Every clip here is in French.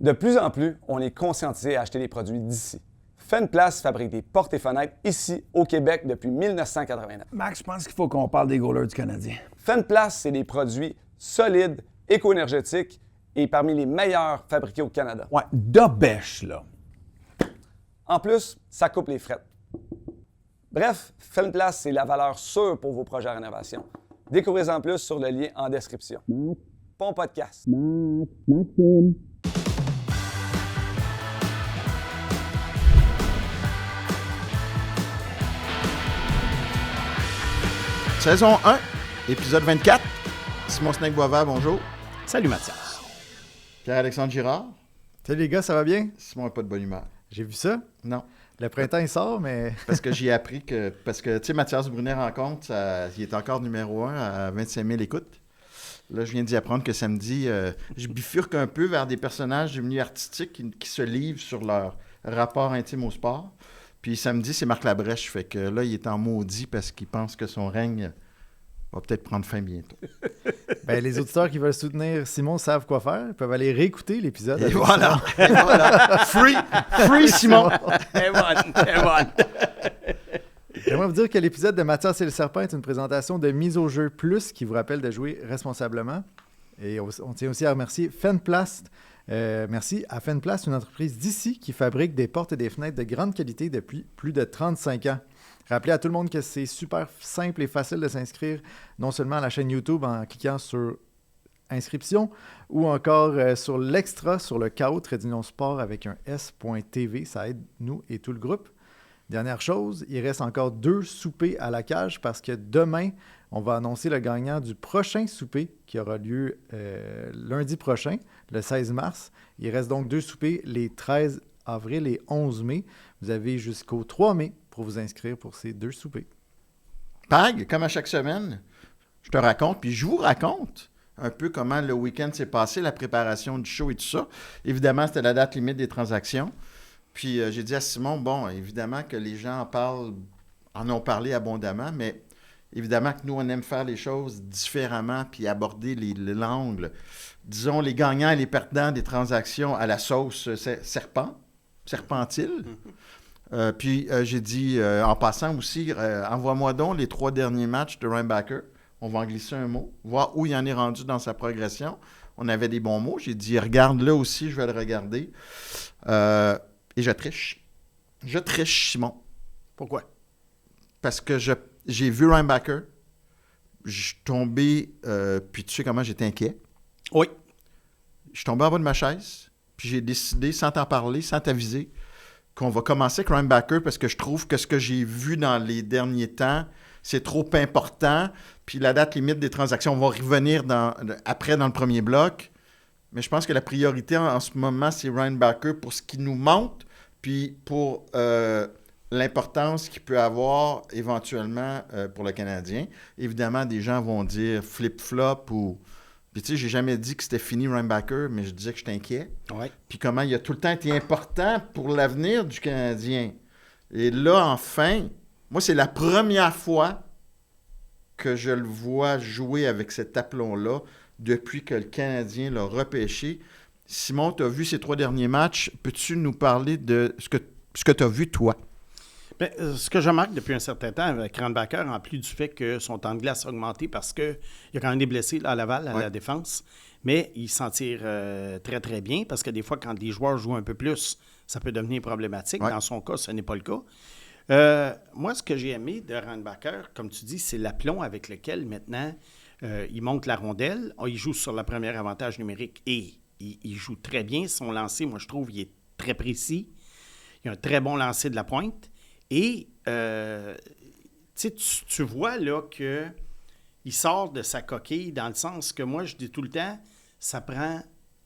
De plus en plus, on est conscientisé à acheter des produits d'ici. Fenplas fabrique des portes et fenêtres ici, au Québec, depuis 1989. Max, je pense qu'il faut qu'on parle des goalers du Canadien. Fenplas, c'est des produits solides, éco-énergétiques et parmi les meilleurs fabriqués au Canada. Ouais, de bêche, là. En plus, ça coupe les frettes. Bref, Fenplas, c'est la valeur sûre pour vos projets de rénovation. Découvrez-en plus sur le lien en description. Bon podcast. Maxime. Saison 1, épisode 24. Simon Snake-Boisvert, bonjour. Salut Mathias. Pierre-Alexandre Girard. Salut les gars, ça va bien? Simon n'a pas de bonne humeur. J'ai vu ça. Non. Le printemps, il sort, mais... Parce que j'ai appris que... Parce que, tu sais, Mathias Brunet Rencontre, il est encore numéro 1 à 25 000 écoutes. Là, je viens d'y apprendre que samedi, je bifurque un peu vers des personnages devenus artistiques qui se livrent sur leur rapport intime au sport. Puis samedi, c'est Marc Labrèche. Fait que là, il est en maudit parce qu'il pense que son règne va peut-être prendre fin bientôt. Ben, les auditeurs qui veulent soutenir Simon savent quoi faire. Ils peuvent aller réécouter l'épisode. Et voilà! Et voilà! Free Simon! Et bonne. J'aimerais vous dire que l'épisode de Mathias et le Serpent est une présentation de Mise au jeu plus qui vous rappelle de jouer responsablement. Et on tient aussi à remercier Fenplast. Merci à Fenplast, une entreprise d'ici qui fabrique des portes et des fenêtres de grande qualité depuis plus de 35 ans. Rappelez à tout le monde que c'est super simple et facile de s'inscrire, non seulement à la chaîne YouTube en cliquant sur inscription, ou encore sur l'extra sur le KO Sport avec un S.TV. Ça aide nous et tout le groupe. Dernière chose, il reste encore 2 soupers à la cage parce que demain, on va annoncer le gagnant du prochain souper qui aura lieu lundi prochain, le 16 mars. Il reste donc 2 soupers les 13 avril et 11 mai. Vous avez jusqu'au 3 mai pour vous inscrire pour ces 2 soupers. Pag, comme à chaque semaine, je te raconte, puis je vous raconte un peu comment le week-end s'est passé, la préparation du show et tout ça. Évidemment, c'était la date limite des transactions. Puis j'ai dit à Simon, bon, évidemment que les gens en ont parlé abondamment, mais évidemment que nous, on aime faire les choses différemment puis aborder l'angle, disons, les gagnants et les perdants des transactions à la sauce serpentile. Puis j'ai dit, en passant aussi, envoie-moi donc les 3 derniers matchs de Reinbacker. On va en glisser un mot, voir où il en est rendu dans sa progression. On avait des bons mots. J'ai dit, regarde-le aussi, je vais le regarder. Et je triche. Je triche, Simon. Pourquoi? Parce que j'ai vu Reinbacker. Je suis tombé, puis tu sais comment j'étais inquiet. Oui. Je suis tombé en bas de ma chaise, puis j'ai décidé, sans t'en parler, sans t'aviser, qu'on va commencer avec Reinbacker parce que je trouve que ce que j'ai vu dans les derniers temps, c'est trop important. Puis la date limite des transactions, on va revenir après dans le premier bloc. Mais je pense que la priorité en ce moment, c'est Reinbacker pour ce qu'il nous montre, puis pour l'importance qu'il peut avoir éventuellement pour le Canadien. Évidemment, des gens vont dire flip-flop ou... Puis tu sais, j'ai jamais dit que c'était fini Reinbacker, mais je disais que j'étais inquiet. Ouais. Puis comment il a tout le temps été important pour l'avenir du Canadien. Et là, enfin, moi, c'est la première fois que je le vois jouer avec cet aplomb-là depuis que le Canadien l'a repêché. Simon, tu as vu ces 3 derniers matchs. Peux-tu nous parler de ce que tu as vu, toi? Bien, ce que je remarque depuis un certain temps avec Reinbacker, en plus du fait que son temps de glace a augmenté parce qu'il a quand même des blessés là, à Laval, à la défense, mais il s'en tire très, très bien parce que des fois, quand les joueurs jouent un peu plus, ça peut devenir problématique. Dans son cas, ce n'est pas le cas. Moi, ce que j'ai aimé de Reinbacker, comme tu dis, c'est l'aplomb avec lequel maintenant il monte la rondelle. Il joue sur le premier avantage numérique et il joue très bien. Son lancer, moi, je trouve, il est très précis. Il a un très bon lancer de la pointe. Et tu vois là qu'il sort de sa coquille dans le sens que moi, je dis tout le temps, ça prend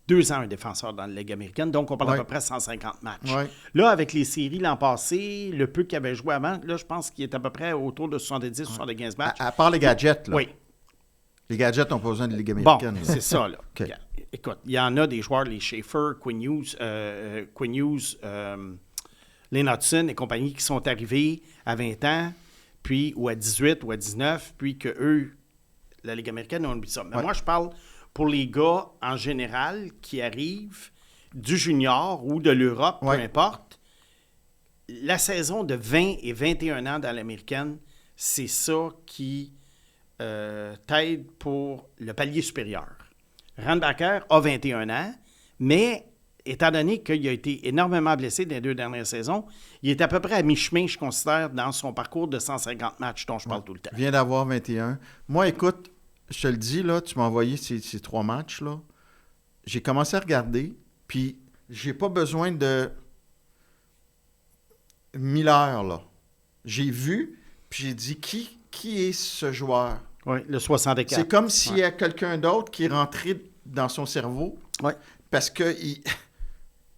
2 ans un défenseur dans la Ligue américaine. Donc, on parle à peu près 150 matchs. Ouais. Là, avec les séries l'an passé, le peu qu'il avait joué avant, là, je pense qu'il est à peu près autour de 70-75 matchs. À part les gadgets, là. Oui. Les gadgets n'ont pas besoin de Ligue américaine. Bon, c'est ça, là. Okay. Écoute, il y en a des joueurs, les Schaefer, Quinn Hughes, Lane Hudson et compagnie qui sont arrivés à 20 ans, puis ou à 18 ou à 19, puis que eux, la Ligue américaine, ont oublié ça. Mais moi, je parle pour les gars en général qui arrivent, du junior ou de l'Europe, Ouais. peu importe, la saison de 20 et 21 ans dans l'américaine, c'est ça qui t'aide pour le palier supérieur. Randbacker a 21 ans, mais étant donné qu'il a été énormément blessé dans les 2 dernières saisons, il est à peu près à mi-chemin, je considère, dans son parcours de 150 matchs dont je parle tout le temps. Vient d'avoir 21. Moi, écoute, je te le dis, là, tu m'as envoyé ces 3 matchs, là. J'ai commencé à regarder, puis j'ai pas besoin de 1000 heures, là. J'ai vu, puis j'ai dit, qui est ce joueur? Oui, le 64. C'est comme s'il y a quelqu'un d'autre qui est rentré dans son cerveau. Ouais. Parce que,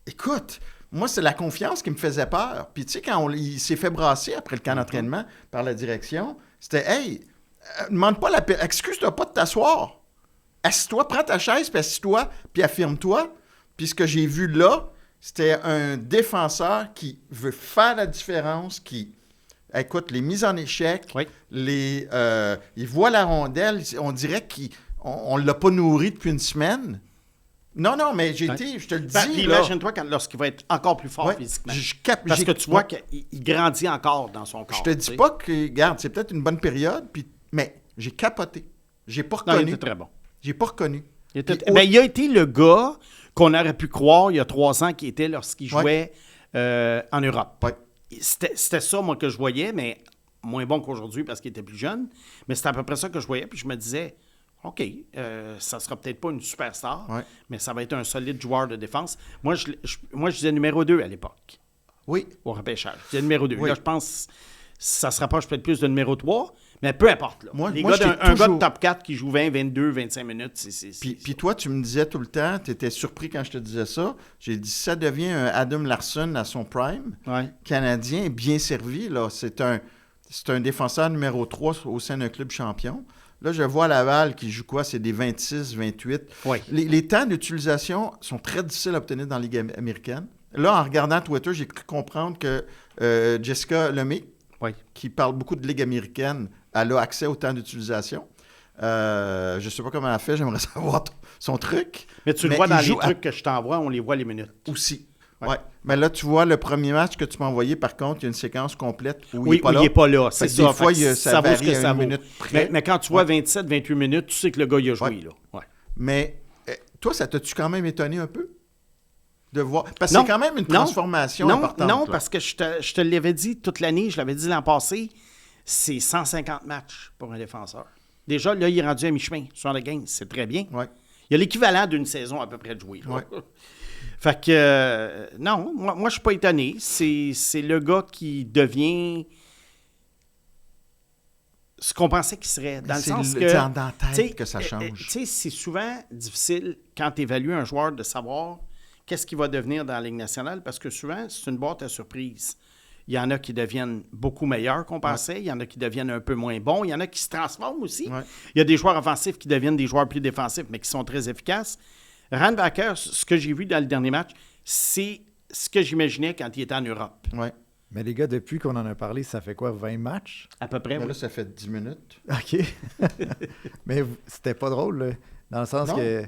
écoute, moi, c'est la confiance qui me faisait peur. Puis, tu sais, quand il s'est fait brasser après le camp d'entraînement par la direction, c'était, hey, demande pas excuse-toi pas de t'asseoir. Assis-toi, prends ta chaise, puis assis-toi, puis affirme-toi. Puis, ce que j'ai vu là, c'était un défenseur qui veut faire la différence, qui. Écoute, les mises en échec, Oui. il voit la rondelle, on dirait qu'on ne l'a pas nourri depuis une semaine. Non, mais je te le dis. Puis là, imagine-toi lorsqu'il va être encore plus fort ouais, physiquement. Parce j'ai- que tu vois qu'il grandit encore dans son corps. Je te dis pas que, regarde, c'est peut-être une bonne période, mais j'ai capoté. J'ai pas Non, il reconnu. était très bon. J'ai pas reconnu. Il, était... Puis, il a été le gars qu'on aurait pu croire il y a 3 ans qu'il était lorsqu'il jouait en Europe. Ouais. C'était ça, moi, que je voyais, mais moins bon qu'aujourd'hui parce qu'il était plus jeune. Mais c'était à peu près ça que je voyais. Puis je me disais, OK, ça sera peut-être pas une superstar, Ouais. mais ça va être un solide joueur de défense. Moi, je disais numéro 2 à l'époque, Oui. au repêchage. Je disais numéro 2. Oui. Là, je pense que ça se rapproche peut-être plus de numéro 3, mais peu importe. Là. Moi, Les moi, gars j'étais un gars de toujours- top 4 qui joue 20, 22, 25 minutes, Puis toi, tu me disais tout le temps, tu étais surpris quand je te disais ça. J'ai dit, ça devient un Adam Larsson à son prime. Ouais. Canadien bien servi. Là. C'est un défenseur numéro 3 au sein d'un club champion. Là, je vois Laval qui joue quoi? C'est des 26, 28. Oui. Les temps d'utilisation sont très difficiles à obtenir dans la Ligue américaine. Là, en regardant Twitter, j'ai cru comprendre que Jessica Lemay, Oui. qui parle beaucoup de Ligue américaine, elle a accès au temps d'utilisation. Je ne sais pas comment elle a fait, j'aimerais savoir son truc. Mais tu le Mais vois il dans les joue à- trucs que je t'envoie, on les voit les minutes. Aussi. Ouais. Ouais. Mais là, tu vois, le premier match que tu m'as envoyé, par contre, il y a une séquence complète où Oui, il n'est pas là. c'est Fait que ça. des fois, Fait que ça vaut ce varie que à ça une vaut. minute près. Mais quand tu vois 27, 28 minutes, tu sais que le gars, il a joué. Ouais. Là. Ouais. Mais toi, ça t'a-tu quand même étonné un peu de voir? Parce que Non. c'est quand même une Non. transformation Non, importante. non, là. parce que je te l'avais dit toute l'année, je l'avais dit l'an passé, c'est 150 matchs pour un défenseur. Déjà, là, il est rendu à mi-chemin, 75, c'est très bien. Ouais. Il y a l'équivalent d'une saison à peu près de jouer. là. Ouais. Fait que, non, moi je ne suis pas étonné. C'est le gars qui devient ce qu'on pensait qu'il serait. Dans le C'est sens le- que. dans la tête t'sais, que ça change. Tu sais, c'est souvent difficile quand tu évalues un joueur de savoir qu'est-ce qu'il va devenir dans la Ligue nationale parce que souvent, c'est une boîte à surprise. Il y en a qui deviennent beaucoup meilleurs qu'on pensait. Il y en a qui deviennent un peu moins bons. Il y en a qui se transforment aussi. Ouais. Il y a des joueurs offensifs qui deviennent des joueurs plus défensifs, mais qui sont très efficaces. Randbacker, ce que j'ai vu dans le dernier match, c'est ce que j'imaginais quand il était en Europe. Ouais. Mais les gars, depuis qu'on en a parlé, ça fait quoi, 20 matchs? À peu près. Mais oui. là, ça fait 10 minutes. OK. Mais c'était pas drôle, là, dans le sens Non. que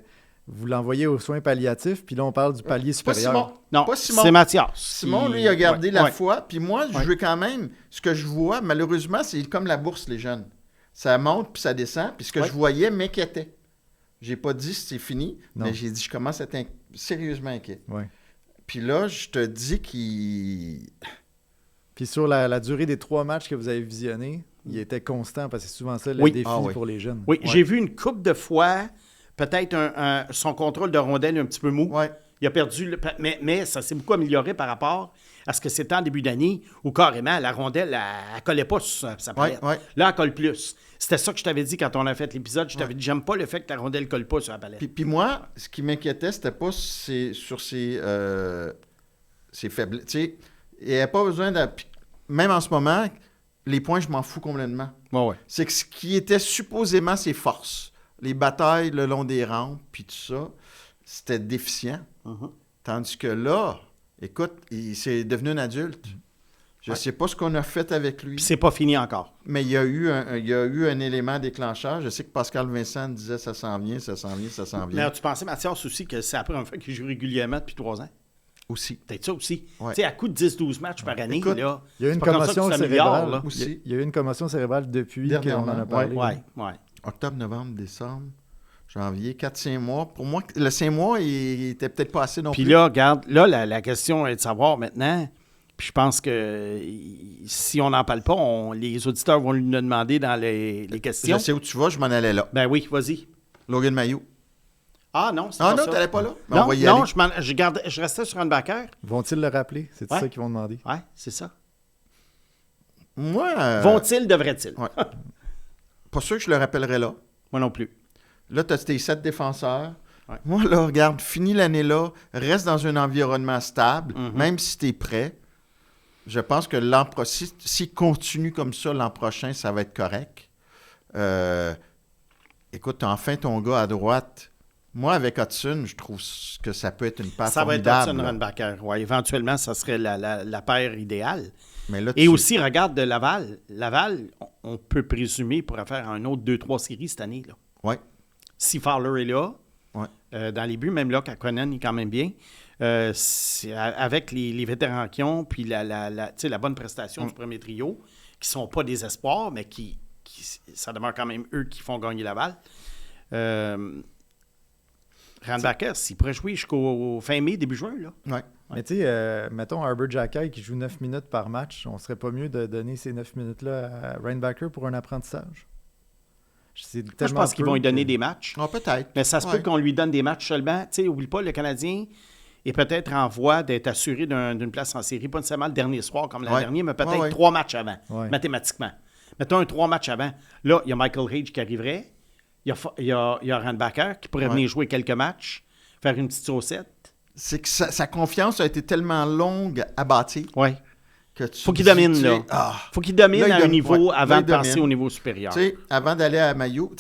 vous l'envoyez aux soins palliatifs, puis là, on parle du palier Pas supérieur. Simon. Non, Pas Simon. c'est Mathias. Simon, qui- lui, il a gardé Ouais, la ouais. foi. Puis moi, je veux quand même, ce que je vois, malheureusement, c'est comme la bourse, les jeunes. Ça monte, puis ça descend. Puis ce que Ouais. je voyais m'inquiétait. J'ai pas dit c'est fini, Non. mais j'ai dit je commence à être sérieusement inquiet. Ouais. Puis là, je te dis qu'il... Puis sur la durée des 3 matchs que vous avez visionnés, il était constant, parce que c'est souvent ça le Oui. défi Ah oui. pour les jeunes. Oui, Ouais. j'ai vu une couple de fois, peut-être son contrôle de rondelle un petit peu mou. Ouais. Il a perdu, mais ça s'est beaucoup amélioré par rapport à ce que c'était en début d'année où carrément la rondelle, elle ne collait pas sur sa palette. Ouais. Là, elle colle plus. C'était ça que je t'avais dit quand on a fait l'épisode. Je t'avais dit, j'aime pas le fait que la rondelle colle pas sur la palette. Puis moi, ce qui m'inquiétait, c'était pas sur ses faiblesses. Tu sais, il n'y avait pas besoin de... puis même en ce moment, les points, je m'en fous complètement. Ouais. C'est que ce qui était supposément ses forces, les batailles le long des rampes, puis tout ça, c'était déficient. Mhm. Tandis que là, écoute, c'est devenu un adulte. Je ne sais pas ce qu'on a fait avec lui, Puis c'est pas fini encore. mais il y a eu un élément déclencheur. Je sais que Pascal Vincent disait ça s'en vient, ça s'en vient, ça s'en Mais vient. tu pensais, Mathias, aussi que c'est la première fois qu'il joue régulièrement depuis 3 ans? Aussi. Peut-être ça aussi. Ouais. Tu sais, à coup de 10-12 matchs par année, Écoute, là, Il y a eu c'est une pas comme ça que commotion tu t'améliores, cérébrale. là. Aussi. Il y a eu une commotion cérébrale depuis qu'on en Dernièrement, a parlé. Ouais. Octobre, novembre, décembre, janvier, 4-5 mois. Pour moi, le 5 mois, il était peut-être pas assez non Puis plus. là, regarde, là, la question est de savoir maintenant, puis je pense que si on n'en parle pas, les auditeurs vont lui demander dans les questions. Je sais où tu vas, je m'en allais là. Ben oui, vas-y. Logan Mailloux. Ah non, c'est Ah pas non, ça. t'allais pas là? Ben, Non, on va y non, aller. je restais sur un backer. Vont-ils le rappeler? C'est Ouais. ça qu'ils vont demander. Ouais, c'est ça. Moi, Vont-ils, devraient-ils? ouais. Pas sûr que je le rappellerai là. Moi non plus. Là, tu as tes 7 défenseurs. Ouais. Moi, là, regarde, finis l'année là, reste dans un environnement stable, même si tu es prêt. Je pense que s'il continue comme ça l'an prochain, ça va être correct. Écoute, t'as enfin ton gars à droite. Moi, avec Hudson, je trouve que ça peut être une paire Ça va être formidable. Hudson Runbacker. Ouais, éventuellement, ça serait la paire idéale. Mais là, Et aussi, regarde de Laval. Laval, on peut présumer pourrait faire un autre 2-3 séries cette année. Là. Ouais. Si Fowler est là, Ouais. dans les buts, même là, Kakkonen est quand même bien. Avec les vétérans qui ont, puis la bonne prestation du premier trio, qui ne sont pas des espoirs, mais qui ça demeure quand même eux qui font gagner Laval. Randbacker, s'il pourrait jouer jusqu'au fin mai, début juin, là. Ouais. Mais tu sais, mettons Arbor Jackay qui joue 9 minutes par match, on serait pas mieux de donner ces 9 minutes-là à Rainbacker pour un apprentissage? Moi, je pense qu'ils vont lui donner des matchs. Ah, peut-être. Mais ça se peut qu'on lui donne des matchs seulement. Tu sais, oublie pas, le Canadien est peut-être en voie d'être assuré d'une place en série, pas nécessairement le dernier soir comme l'an dernier, mais peut-être 3 matchs avant, mathématiquement. Mettons un 3 matchs avant. Là, il y a Michael Hage qui arriverait. Il y a Randbacker qui pourrait venir jouer quelques matchs, faire une petite saucette. C'est que sa confiance a été tellement longue à bâtir. Oui. Faut qu'il domine, là. Faut qu'il domine à un niveau avant de passer au niveau supérieur. Tu sais, avant d'aller à Mailloux,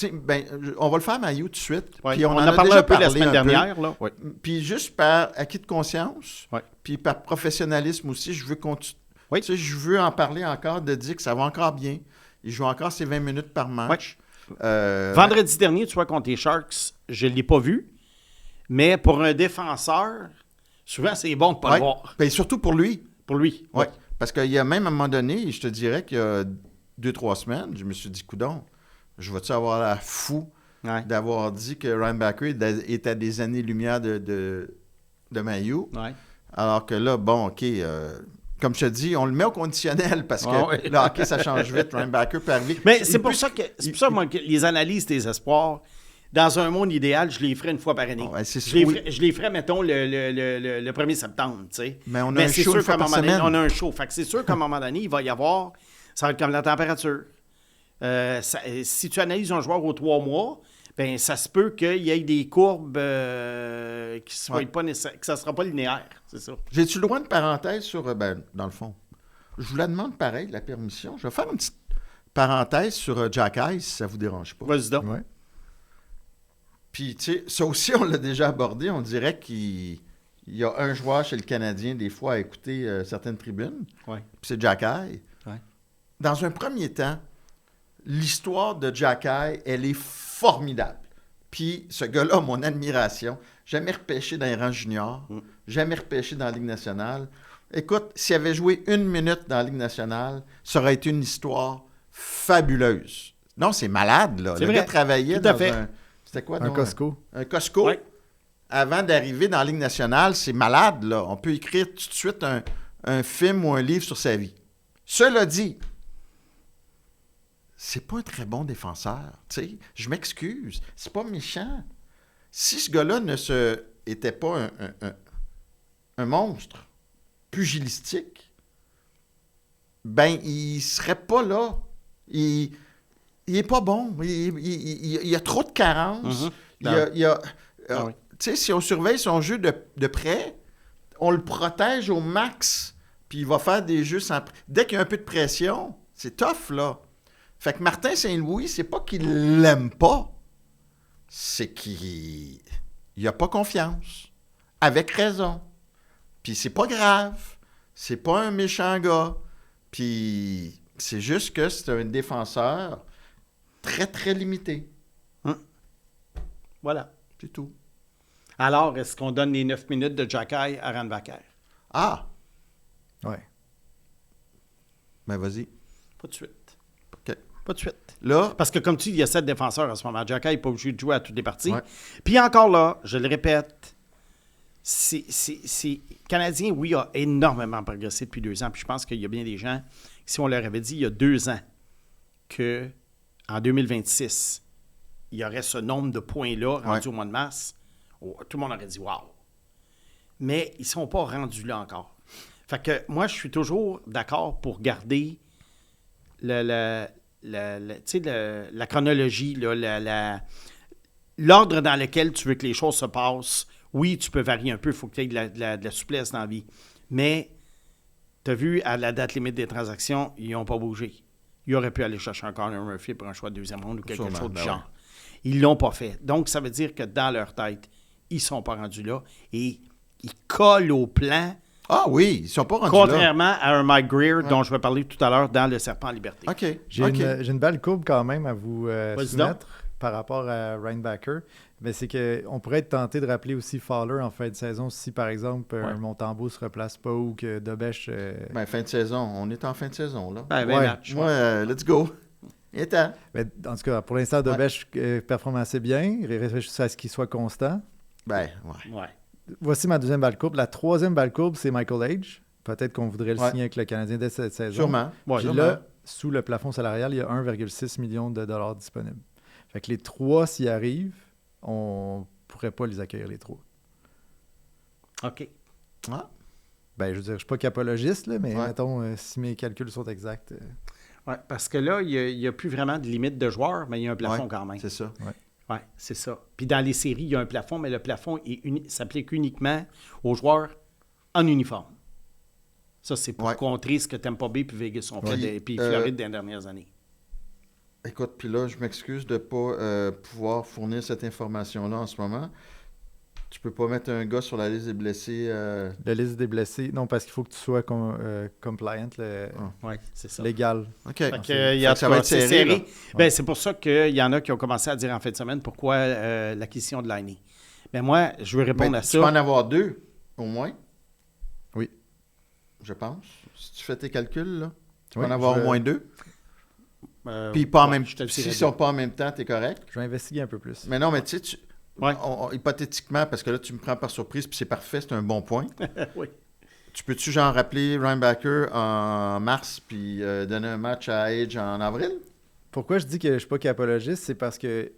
on va le faire à Mailloux tout de suite. Ouais. Puis On en a parlé déjà un peu la semaine dernière. Là. Ouais. Puis juste par acquis de conscience, Ouais. puis par professionnalisme aussi, je veux continuer. Oui. Tu sais, je veux en parler encore, de dire que ça va encore bien. Il joue encore ses 20 minutes par match. Vendredi dernier, tu vois, contre les Sharks, je ne l'ai pas vu. Mais pour un défenseur, souvent, c'est bon de ne pas le voir. Ben, surtout pour lui. Pour lui. Oui. Parce qu'il y a même à un moment donné, je te dirais qu'il y a 2-3 semaines, je me suis dit, coudonc, je vais-tu avoir l'air fou d'avoir dit que Randbacker est à des années-lumière de Mailloux. Ouais. Alors que là, bon, OK, comme je te dis, on le met au conditionnel parce que là, OK, ça change vite. Randbacker peut arriver. Mais c'est pour ça que, moi, que les analyses des espoirs, dans un monde idéal, je les ferais une fois par année. Ouais, je les ferais, mettons, le 1er septembre, tu sais. Mais on a un show une fois par semaine. On a un show. Fait que c'est sûr qu'à un moment donné, il va y avoir... Ça va être comme la température. Si tu analyses un joueur aux 3 mois, ben ça se peut qu'il y ait des courbes qui soient pas nécessaires, que ça ne sera pas linéaire, c'est ça. J'ai-tu le droit de parenthèse sur... dans le fond, je vous la demande pareil, la permission. Je vais faire une petite parenthèse sur Jack Ice, si ça vous dérange pas. Vas-y donc. Ouais. Puis, tu sais, ça aussi, on l'a déjà abordé. On dirait qu'il y a un joueur chez le Canadien, des fois, à écouter certaines tribunes. Ouais. Puis c'est Jack Eye. Ouais. Dans un premier temps, l'histoire de Jack Eye, elle est formidable. Puis, ce gars-là a mon admiration. Jamais repêché dans les rangs juniors. Jamais repêché dans la Ligue nationale. Écoute, s'il avait joué 1 minute dans la Ligue nationale, ça aurait été une histoire fabuleuse. Non, c'est malade, là. C'est le vrai. gars travaillait Tout à dans fait. C'était quoi, Un donc? Costco. Un Costco. Ouais. Avant d'arriver dans la Ligue nationale, c'est malade, là. On peut écrire tout de suite un film ou un livre sur sa vie. Cela dit, c'est pas un très bon défenseur. Tu sais, je m'excuse. C'est pas méchant. Si ce gars-là était pas un monstre pugilistique, ben, il serait pas là. Il est pas bon. Il y a trop de carences. Tu sais, si on surveille son jeu de près, on le protège au max, puis il va faire des jeux sans... Dès qu'il y a un peu de pression, c'est tough, là. Fait que Martin Saint-Louis, c'est pas qu'il l'aime pas, c'est qu'il a pas confiance. Avec raison. Puis c'est pas grave. C'est pas un méchant gars. Puis c'est juste que c'est un défenseur très, très limité. Voilà. C'est tout. Alors, est-ce qu'on donne les 9 minutes de Jacky à Randbacker? Ah! Ouais. Ben, vas-y. Pas de suite. OK. Pas de suite. Là, Parce que, comme tu dis, il y a 7 défenseurs en ce moment. Jacky n'est pas obligé de jouer à toutes les parties. Ouais. Puis encore là, je le répète, Canadien, oui, a énormément progressé depuis 2 ans. Puis je pense qu'il y a bien des gens, si on leur avait dit il y a 2 ans qu'en 2026, il y aurait ce nombre de points-là rendus au mois de mars, tout le monde aurait dit « wow ». Mais ils ne sont pas rendus là encore. Fait que moi, je suis toujours d'accord pour garder la chronologie, là, l'ordre dans lequel tu veux que les choses se passent. Oui, tu peux varier un peu, il faut que tu aies de la souplesse dans la vie. Mais tu as vu, à la date limite des transactions, ils n'ont pas bougé. Ils auraient pu aller chercher un Connor Murphy pour un choix de deuxième ronde ou quelque Sûrement, chose du ben genre. ouais. Ils ne l'ont pas fait. Donc, ça veut dire que dans leur tête, ils ne sont pas rendus là et ils collent au plan, ah oui, ils sont pas rendus contrairement à un Mike Greer dont je vais parler tout à l'heure dans Le Serpent en Liberté. là. OK. J'ai OK. une belle courbe quand même à vous Vas-y soumettre par rapport à Reinbacker. Mais c'est qu'on pourrait être tenté de rappeler aussi Fowler en fin de saison si, par exemple, un Montembeault ne se replace pas ou que Dobèche... Ben, fin de saison. On est en fin de saison, là. Ben, Ouais. match. Moi, let's go. Il est temps. Mais en tout cas, pour l'instant, Dobèche performe assez bien. Il réfléchit à ce qu'il soit constant. Ben, ouais. Ouais. Voici ma deuxième balle courbe. La troisième balle courbe, c'est Michael Age. Peut-être qu'on voudrait le Ouais. signer avec le Canadien dès cette saison. Sûrement. Ouais, Puis sûrement. là, sous le plafond salarial, il y a 1,6 million de dollars disponibles. Fait que les 3, s'y arrivent, on pourrait pas les accueillir les 3. OK. Ah. Ben, je veux dire, je suis pas capologiste, là, mais Ouais. mettons, si mes calculs sont exacts. Ouais, parce que là, il n'y a plus vraiment de limite de joueurs, mais il y a un plafond Ouais, quand même. C'est ça. Oui, c'est ça. Puis dans les séries, il y a un plafond, mais le plafond s'applique uniquement aux joueurs en uniforme. Ça, c'est pour Ouais. contrer ce que Tampa Bay puis Vegas ont fait, Ouais. puis Floride dans les dernières années. Écoute, puis là, je m'excuse de ne pas pouvoir fournir cette information-là en ce moment. Tu peux pas mettre un gars sur la liste des blessés. La liste des blessés, non, parce qu'il faut que tu sois compliant, Oui, c'est ça. légal. OK. Fait que, il y a Fait que ça va être c'est serré, là. Ben, c'est pour ça qu'il y en a qui ont commencé à dire en fin de semaine pourquoi l'acquisition de Liney. Mais moi, je veux répondre Ben, à tu ça. peux en avoir 2, au moins. Oui. Je pense. Si tu fais tes calculs, là, tu Oui, peux en avoir je- au moins 2. Puis pas en même je te le s'ils dirai ne sont bien. pas en même temps, tu es correct. Je vais investiguer un peu plus. Mais non, mais tu sais, Ouais. hypothétiquement, parce que là, tu me prends par surprise, puis c'est parfait, c'est un bon point. Oui. Tu peux-tu, genre, rappeler Reinbacker en mars, puis donner un match à Age en avril? Pourquoi je dis que je suis pas capologiste, c'est parce que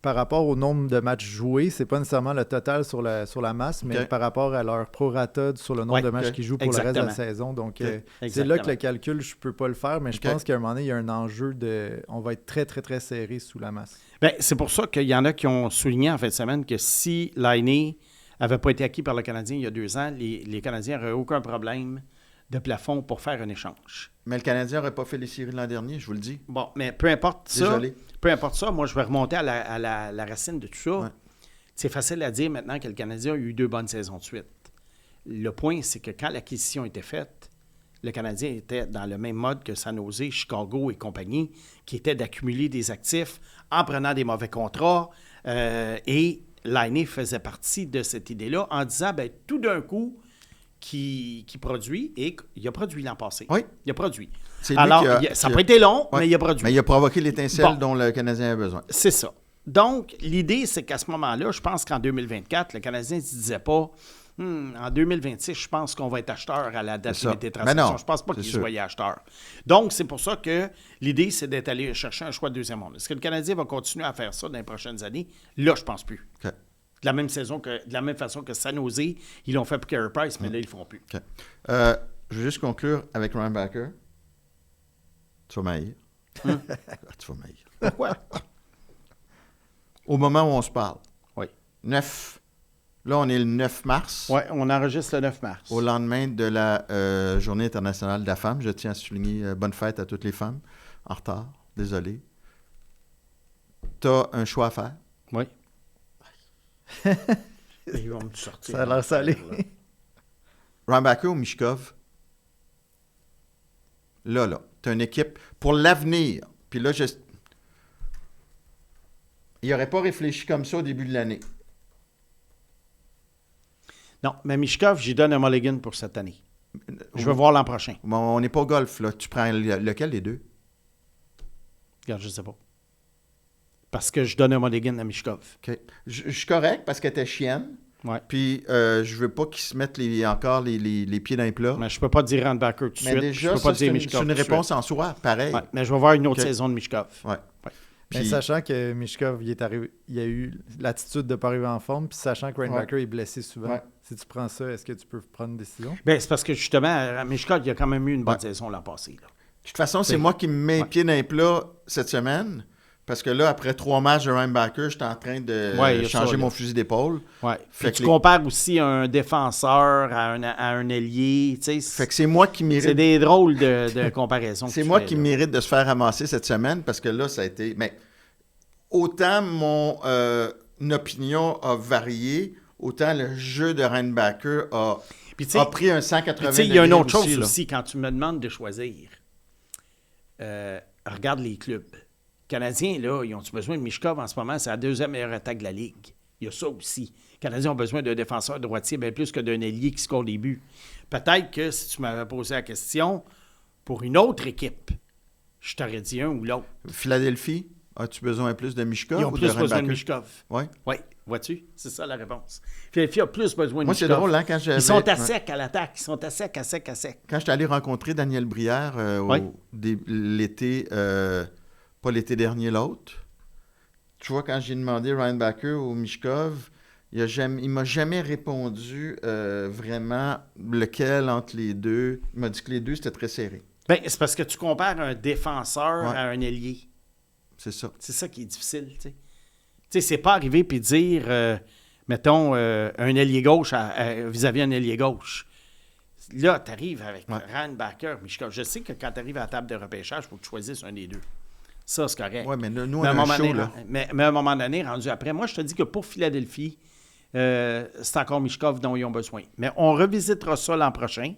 par rapport au nombre de matchs joués, c'est pas nécessairement le total sur la masse, mais Ok. par rapport à leur prorata sur le nombre Ouais, de matchs ok. qu'ils jouent pour le reste de la Exactement. saison. Donc, Ok. c'est Exactement. là que le calcul, je peux pas le faire, mais je Ok. pense qu'à un moment donné, il y a un enjeu de... On va être très, très, très serré sous la masse. Ben, c'est pour ça qu'il y en a qui ont souligné en fin de semaine que si Liney n'avait pas été acquis par le Canadien il y a 2 ans, les Canadiens n'auraient aucun problème de plafond pour faire un échange. Mais le Canadien n'aurait pas fait les séries l'an dernier, je vous le dis. Bon, mais peu importe ça. Désolé. Peu importe ça, moi, je vais remonter à la racine de tout ça. Ouais. C'est facile à dire maintenant que le Canadien a eu 2 bonnes saisons de suite. Le point, c'est que quand l'acquisition était faite, le Canadien était dans le même mode que San Jose, Chicago et compagnie, qui était d'accumuler des actifs en prenant des mauvais contrats. Et Liney faisait partie de cette idée-là en disant, ben, tout d'un coup, qui produit, et il a produit l'an passé. Oui. Il a produit. C'est lui Alors, qui a- ça n'a qui pas a- été long, Ouais. mais il a produit. Mais il a provoqué l'étincelle Bon. dont le Canadien a besoin. C'est ça. Donc, l'idée, c'est qu'à ce moment-là, je pense qu'en 2024, le Canadien ne se disait pas en 2026, je pense qu'on va être acheteur à la date C'est ça. limite des Mais transactions. non, Je pense pas c'est qu'ils sûr. soient acheteurs. Donc, c'est pour ça que l'idée, c'est d'être allé chercher un choix de deuxième ronde. Est-ce que le Canadien va continuer à faire ça dans les prochaines années? Là, je pense plus. OK. De la même façon que San Jose, ils l'ont fait pour Carey Price, mais là, ils le feront plus. OK. Je vais juste conclure avec Reinbacker. Tu vas m'haïr. Tu vas m'haïr. Pourquoi? Au moment où on se parle. Oui. 9. Là, on est le 9 mars. Oui, on enregistre le 9 mars. Au lendemain de la Journée internationale de la femme. Je tiens à souligner bonne fête à toutes les femmes. En retard. Désolé. Tu as un choix à faire. Oui. Ils vont me sortir. Ça a l'air salé. Reinbacker ou Mishkov? là, tu as une équipe pour l'avenir. Puis là, il n'aurait pas réfléchi comme ça au début de l'année. Non, mais Michkov, j'y donne un mulligan pour cette année. Je veux voir l'an prochain. Bon, on n'est pas au golf, là. Tu prends lequel des deux? Regarde, je ne sais pas. Parce que je donne un mulligan à Michkov. OK. Je suis correct parce qu'elle était chienne. Ouais. Puis, je veux pas qu'ils se mettent encore les pieds dans les plats. Mais je peux pas dire Randbacker tout de Mais suite. déjà, je peux pas dire c'est Michkov une tout de réponse suite. en soi, pareil. Ouais, mais je vais voir une autre OK. saison de Michkov. Ouais. Mais Puis- sachant que Michkov, il a eu l'attitude de ne pas arriver en forme, puis sachant que Reinbacker est blessé souvent, Ouais. si tu prends ça, est-ce que tu peux prendre une décision? Ben, c'est parce que justement, Michkov, il a quand même eu une bonne saison l'an passé. Là. De toute façon, c'est moi qui me mets les pieds dans les plats cette semaine. Parce que là, après 3 matchs de Reinbacker, j'étais en train de Ouais, il y a changer ça, mon là. fusil d'épaule. Ouais. Fait Puis que tu les- compares aussi un défenseur à un ailier. Tu sais, Fait que c'est moi qui c'est mérite. des drôles de comparaisons. que C'est tu moi fais, qui là. mérite de se faire ramasser cette semaine parce que là, ça a été. Mais autant mon opinion a varié, autant le jeu de Reinbacker Puis tu sais, a pris un 180 Puis, tu sais, il y a une degrés autre chose là. aussi, quand tu me demandes de choisir. Regarde les clubs. Les Canadiens, là, ils ont-tu besoin de Michkov en ce moment? C'est la deuxième meilleure attaque de la Ligue. Il y a ça aussi. Les Canadiens ont besoin d'un défenseur droitier bien plus que d'un ailier qui score des buts. Peut-être que si tu m'avais posé la question, pour une autre équipe, je t'aurais dit un ou l'autre. Philadelphie, as-tu besoin plus de Michkov Ils ont ou plus de besoin de Reinbacker? Michkov. Oui. Oui, vois-tu? C'est ça la réponse. Philadelphie a plus besoin de Moi, c'est Michkov. drôle, hein, quand j'avais. Ils sont à ouais. sec à l'attaque. Ils sont à sec. Quand j'étais allé rencontrer Daniel Brière Oui. l'été, pas l'été dernier, l'autre, tu vois, quand j'ai demandé Reinbacker ou Michkov, il m'a jamais répondu vraiment lequel entre les deux. Il m'a dit que les deux, c'était très serré. Ben, c'est parce que tu compares un défenseur Ouais. à un ailier. C'est ça. C'est ça qui est difficile, tu sais. Tu sais, c'est pas arriver puis dire, mettons, un ailier gauche vis-à-vis un ailier gauche. Là, tu arrives avec Reinbacker, Michkov. Je sais que quand tu arrives à la table de repêchage, il faut que tu choisisses un des deux. Ça, c'est correct. Oui, mais nous, on Mais a à un un moment show, donné, là. mais à un moment donné, rendu après, moi, je te dis que pour Philadelphie, c'est encore Michkov dont ils ont besoin. Mais on revisitera ça l'an prochain,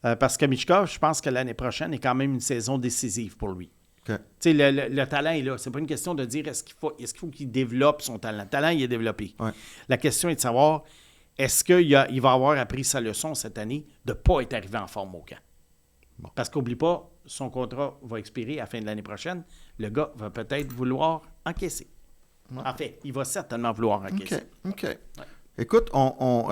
parce que Michkov, je pense que l'année prochaine est quand même une saison décisive pour lui. OK. Tu sais, le talent est là. C'est pas une question de dire est-ce qu'il faut qu'il développe son talent. Le talent, il est développé. Ouais. La question est de savoir est-ce qu'il va avoir appris sa leçon cette année de ne pas être arrivé en forme au camp. Bon. Parce qu'oublie pas, son contrat va expirer à la fin de l'année prochaine. Le gars va peut-être vouloir encaisser. Ouais. En fait, il va certainement vouloir encaisser. OK. Écoute,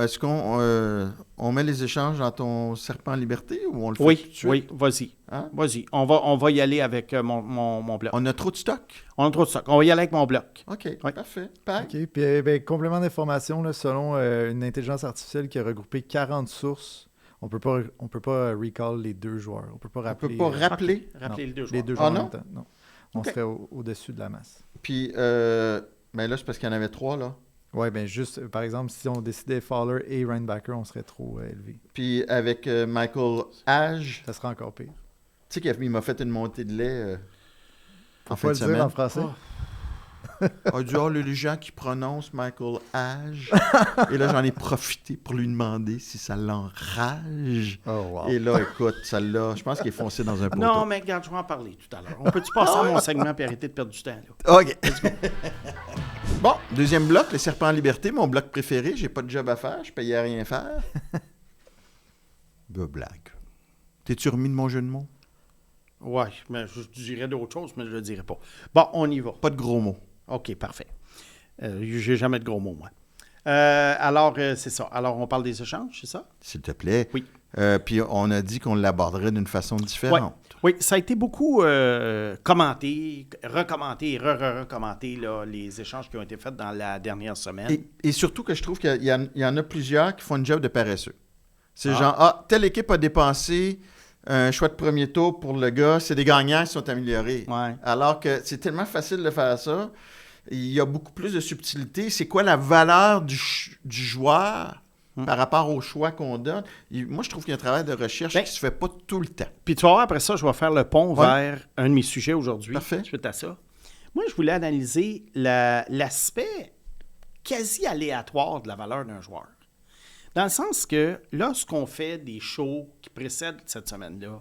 est-ce qu'on met les échanges dans ton serpent liberté ou on le fait tout de Oui, suite? oui, vas-y. Hein? Vas-y. On va y aller avec mon bloc. On a trop de stock? On a trop de stock. On va y aller avec mon bloc. OK, Oui. parfait. Pack. OK. Puis, complément d'information, là, selon une intelligence artificielle qui a regroupé 40 sources, on peut pas recall les deux joueurs. On peut pas On rappeler. peut pas rappeler. Rappelez les deux les joueurs. deux Ah, joueurs en non? même temps. Non. On OK. serait au-dessus de la masse. Puis, mais là, c'est parce qu'il y en avait 3, là. Oui, bien juste, par exemple, si on décidait Fowler et Reinbacker, on serait trop élevé. Puis, avec Michael Hage, Ça serait encore pire. tu sais qu'il m'a fait une montée de lait en Faut fin pas de le dire semaine. en français. A dit, oh, les gens qui prononcent Michael Hage. Et là, j'en ai profité pour lui demander si ça l'enrage. Oh, wow. Et là, écoute, je pense qu'il est foncé dans un poteau. Non, mais regarde, je vais en parler tout à l'heure. On peut-tu passer à mon segment et arrêter de perdre du temps, là? OK. Bon, deuxième bloc, le serpent en liberté, mon bloc préféré. J'ai pas de job à faire, je payais à rien faire. De blague. T'es-tu remis de mon jeu de mots? Oui, mais je dirais d'autres choses, mais je ne le dirai pas. Bon, on y va. Pas de gros mots. OK, parfait. J'ai jamais de gros mots, moi. Alors, c'est ça. Alors, on parle des échanges, c'est ça? S'il te plaît. Oui. Puis on a dit qu'on l'aborderait d'une façon différente. Oui, ça a été beaucoup commenté, recommenté et re-recommenté, là, les échanges qui ont été faits dans la dernière semaine. Et surtout que je trouve qu'il y en a plusieurs qui font une job de paresseux. C'est genre, telle équipe a dépensé un choix de premier tour pour le gars, c'est des gagnants qui sont améliorés. Ouais. Alors que c'est tellement facile de faire ça. Il y a beaucoup plus de subtilité. C'est quoi la valeur du joueur par rapport au choix qu'on donne? Moi, je trouve qu'il y a un travail de recherche qui ne se fait pas tout le temps. Puis tu vas voir, après ça, je vais faire le pont vers un de mes sujets aujourd'hui. Parfait. Suite à ça. Moi, je voulais analyser l'aspect quasi aléatoire de la valeur d'un joueur. Dans le sens que lorsqu'on fait des shows qui précèdent cette semaine-là,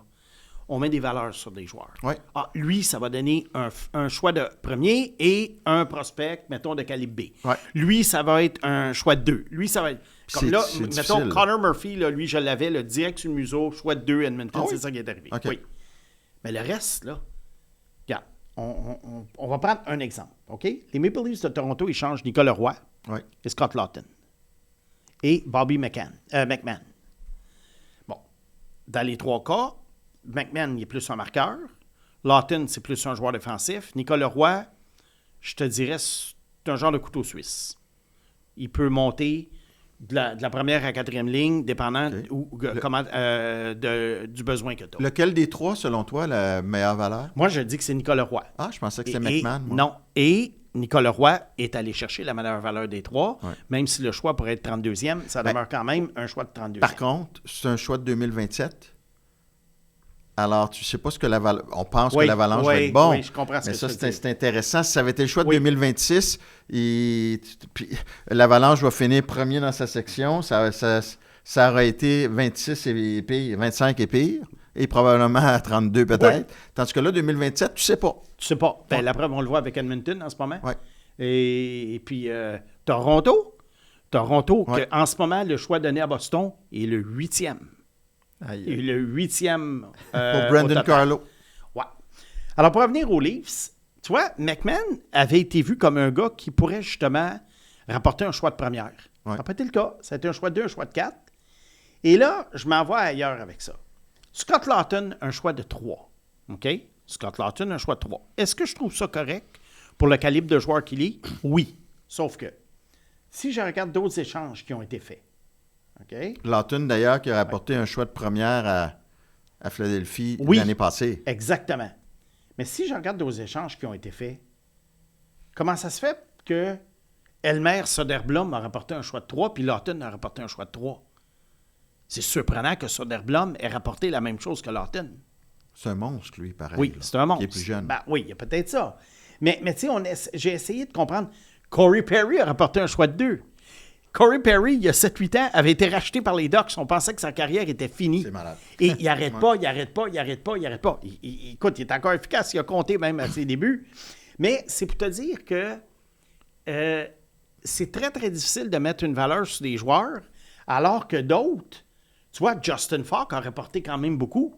on met des valeurs sur des joueurs. Ouais. Ah, lui, ça va donner un choix de premier et un prospect, mettons, de calibre B. Ouais. Lui, ça va être un choix de 2. Lui, ça va être... Comme là, c'est mettons, difficile. Connor Murphy, là, lui, je l'avais, le direct sur le museau, choix de 2 Edmonton, Ah c'est oui? ça qui est arrivé. OK. Oui. Mais le reste, là, regarde, on va prendre un exemple, OK? Les Maple Leafs de Toronto, ils changent Nicolas Roy Ouais. et Scott Laughton et Bobby McMahon. Bon, dans les 3 cas, McMahon, il est plus un marqueur. Laughton, c'est plus un joueur défensif. Nicolas Roy, je te dirais, c'est un genre de couteau suisse. Il peut monter de la première à la 4e ligne, dépendant du besoin que tu as. Lequel des 3, selon toi, la meilleure valeur? Moi, je dis que c'est Nicolas Roy. Ah, je pensais que c'était Et- McMahon. moi. Non. Et Nicolas Roy est allé chercher la meilleure valeur des 3. Ouais. Même si le choix pourrait être 32e, ça demeure quand même un choix de 32e. Par contre, c'est un choix de 2027. Alors, tu sais pas ce que on pense que l'Avalanche va être bon. Oui, je comprends ce Mais que ça, tu veux dire. c'est intéressant. Si ça avait été le choix de Oui. 2026, puis l'Avalanche va finir premier dans sa section, ça aurait été 26 et pire, 25 et pire, et probablement à 32 peut-être. Tandis que là, 2027, tu sais pas. Tu sais pas. Ben, la preuve, on le voit avec Edmonton en ce moment. Ouais. Et puis, Toronto. Toronto, Ouais. en ce moment, le choix donné à Boston est le 8e. Aïe, Et aïe. le 8e. Pour au Brandon total. Carlo. Ouais. Alors, pour revenir aux Leafs, tu vois, McMahon avait été vu comme un gars qui pourrait justement rapporter un choix de première. Ouais. Ça n'a pas été le cas. Ça a été un choix de 2, un choix de 4. Et là, je m'en vais ailleurs avec ça. Scott Laughton, un choix de 3. OK? Scott Laughton, un choix de 3. Est-ce que je trouve ça correct pour le calibre de joueur qu'il est? Oui. Sauf que, si je regarde d'autres échanges qui ont été faits, OK? Lawton, d'ailleurs, qui a rapporté un choix de première à Philadelphie Oui. l'année passée. Exactement. Mais si je regarde d'autres échanges qui ont été faits, comment ça se fait que Elmer Soderblom a rapporté un choix de 3 puis Laughton a rapporté un choix de 3? C'est surprenant que Soderblom ait rapporté la même chose que Laughton. C'est un monstre, lui, pareil. Oui, là, c'est un monstre. Qui est plus jeune. Ben, oui, il y a peut-être ça. Mais tu sais, j'ai essayé de comprendre. Corey Perry a rapporté un choix de 2. Corey Perry, il y a 7-8 ans, avait été racheté par les Ducks. On pensait que sa carrière était finie. C'est malade. Et il n'arrête pas, il arrête pas. Écoute, il est encore efficace. Il a compté même à ses débuts. Mais c'est pour te dire que c'est très, très difficile de mettre une valeur sur des joueurs, alors que d'autres, tu vois, Justin Falk a rapporté quand même beaucoup.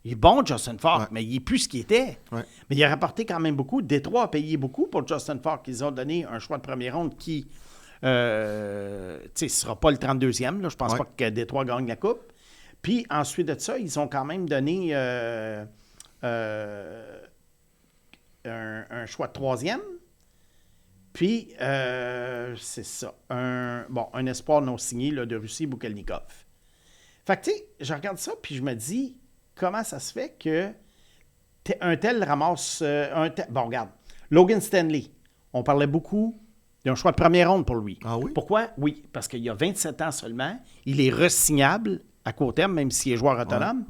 Il est bon, Justin Falk, Ouais. mais il n'est plus ce qu'il était. Ouais. Mais il a rapporté quand même beaucoup. Détroit a payé beaucoup pour Justin Falk. Ils ont donné un choix de première ronde qui, tu sais, ne sera pas le 32e. Là. Je pense Ouais. pas que Détroit gagne la coupe. Puis ensuite de ça, ils ont quand même donné un choix de 3e. Puis, c'est ça, un espoir non signé là, de Russie, Boukelnikov. Fait que, tu sais, je regarde ça, puis je me dis, comment ça se fait que un tel ramasse bon, regarde, Logan Stanley, on parlait beaucoup d'un choix de première ronde pour lui. Ah oui? Pourquoi? Oui, parce qu'il a 27 ans seulement. Il est re-signable à court terme, même s'il est joueur autonome.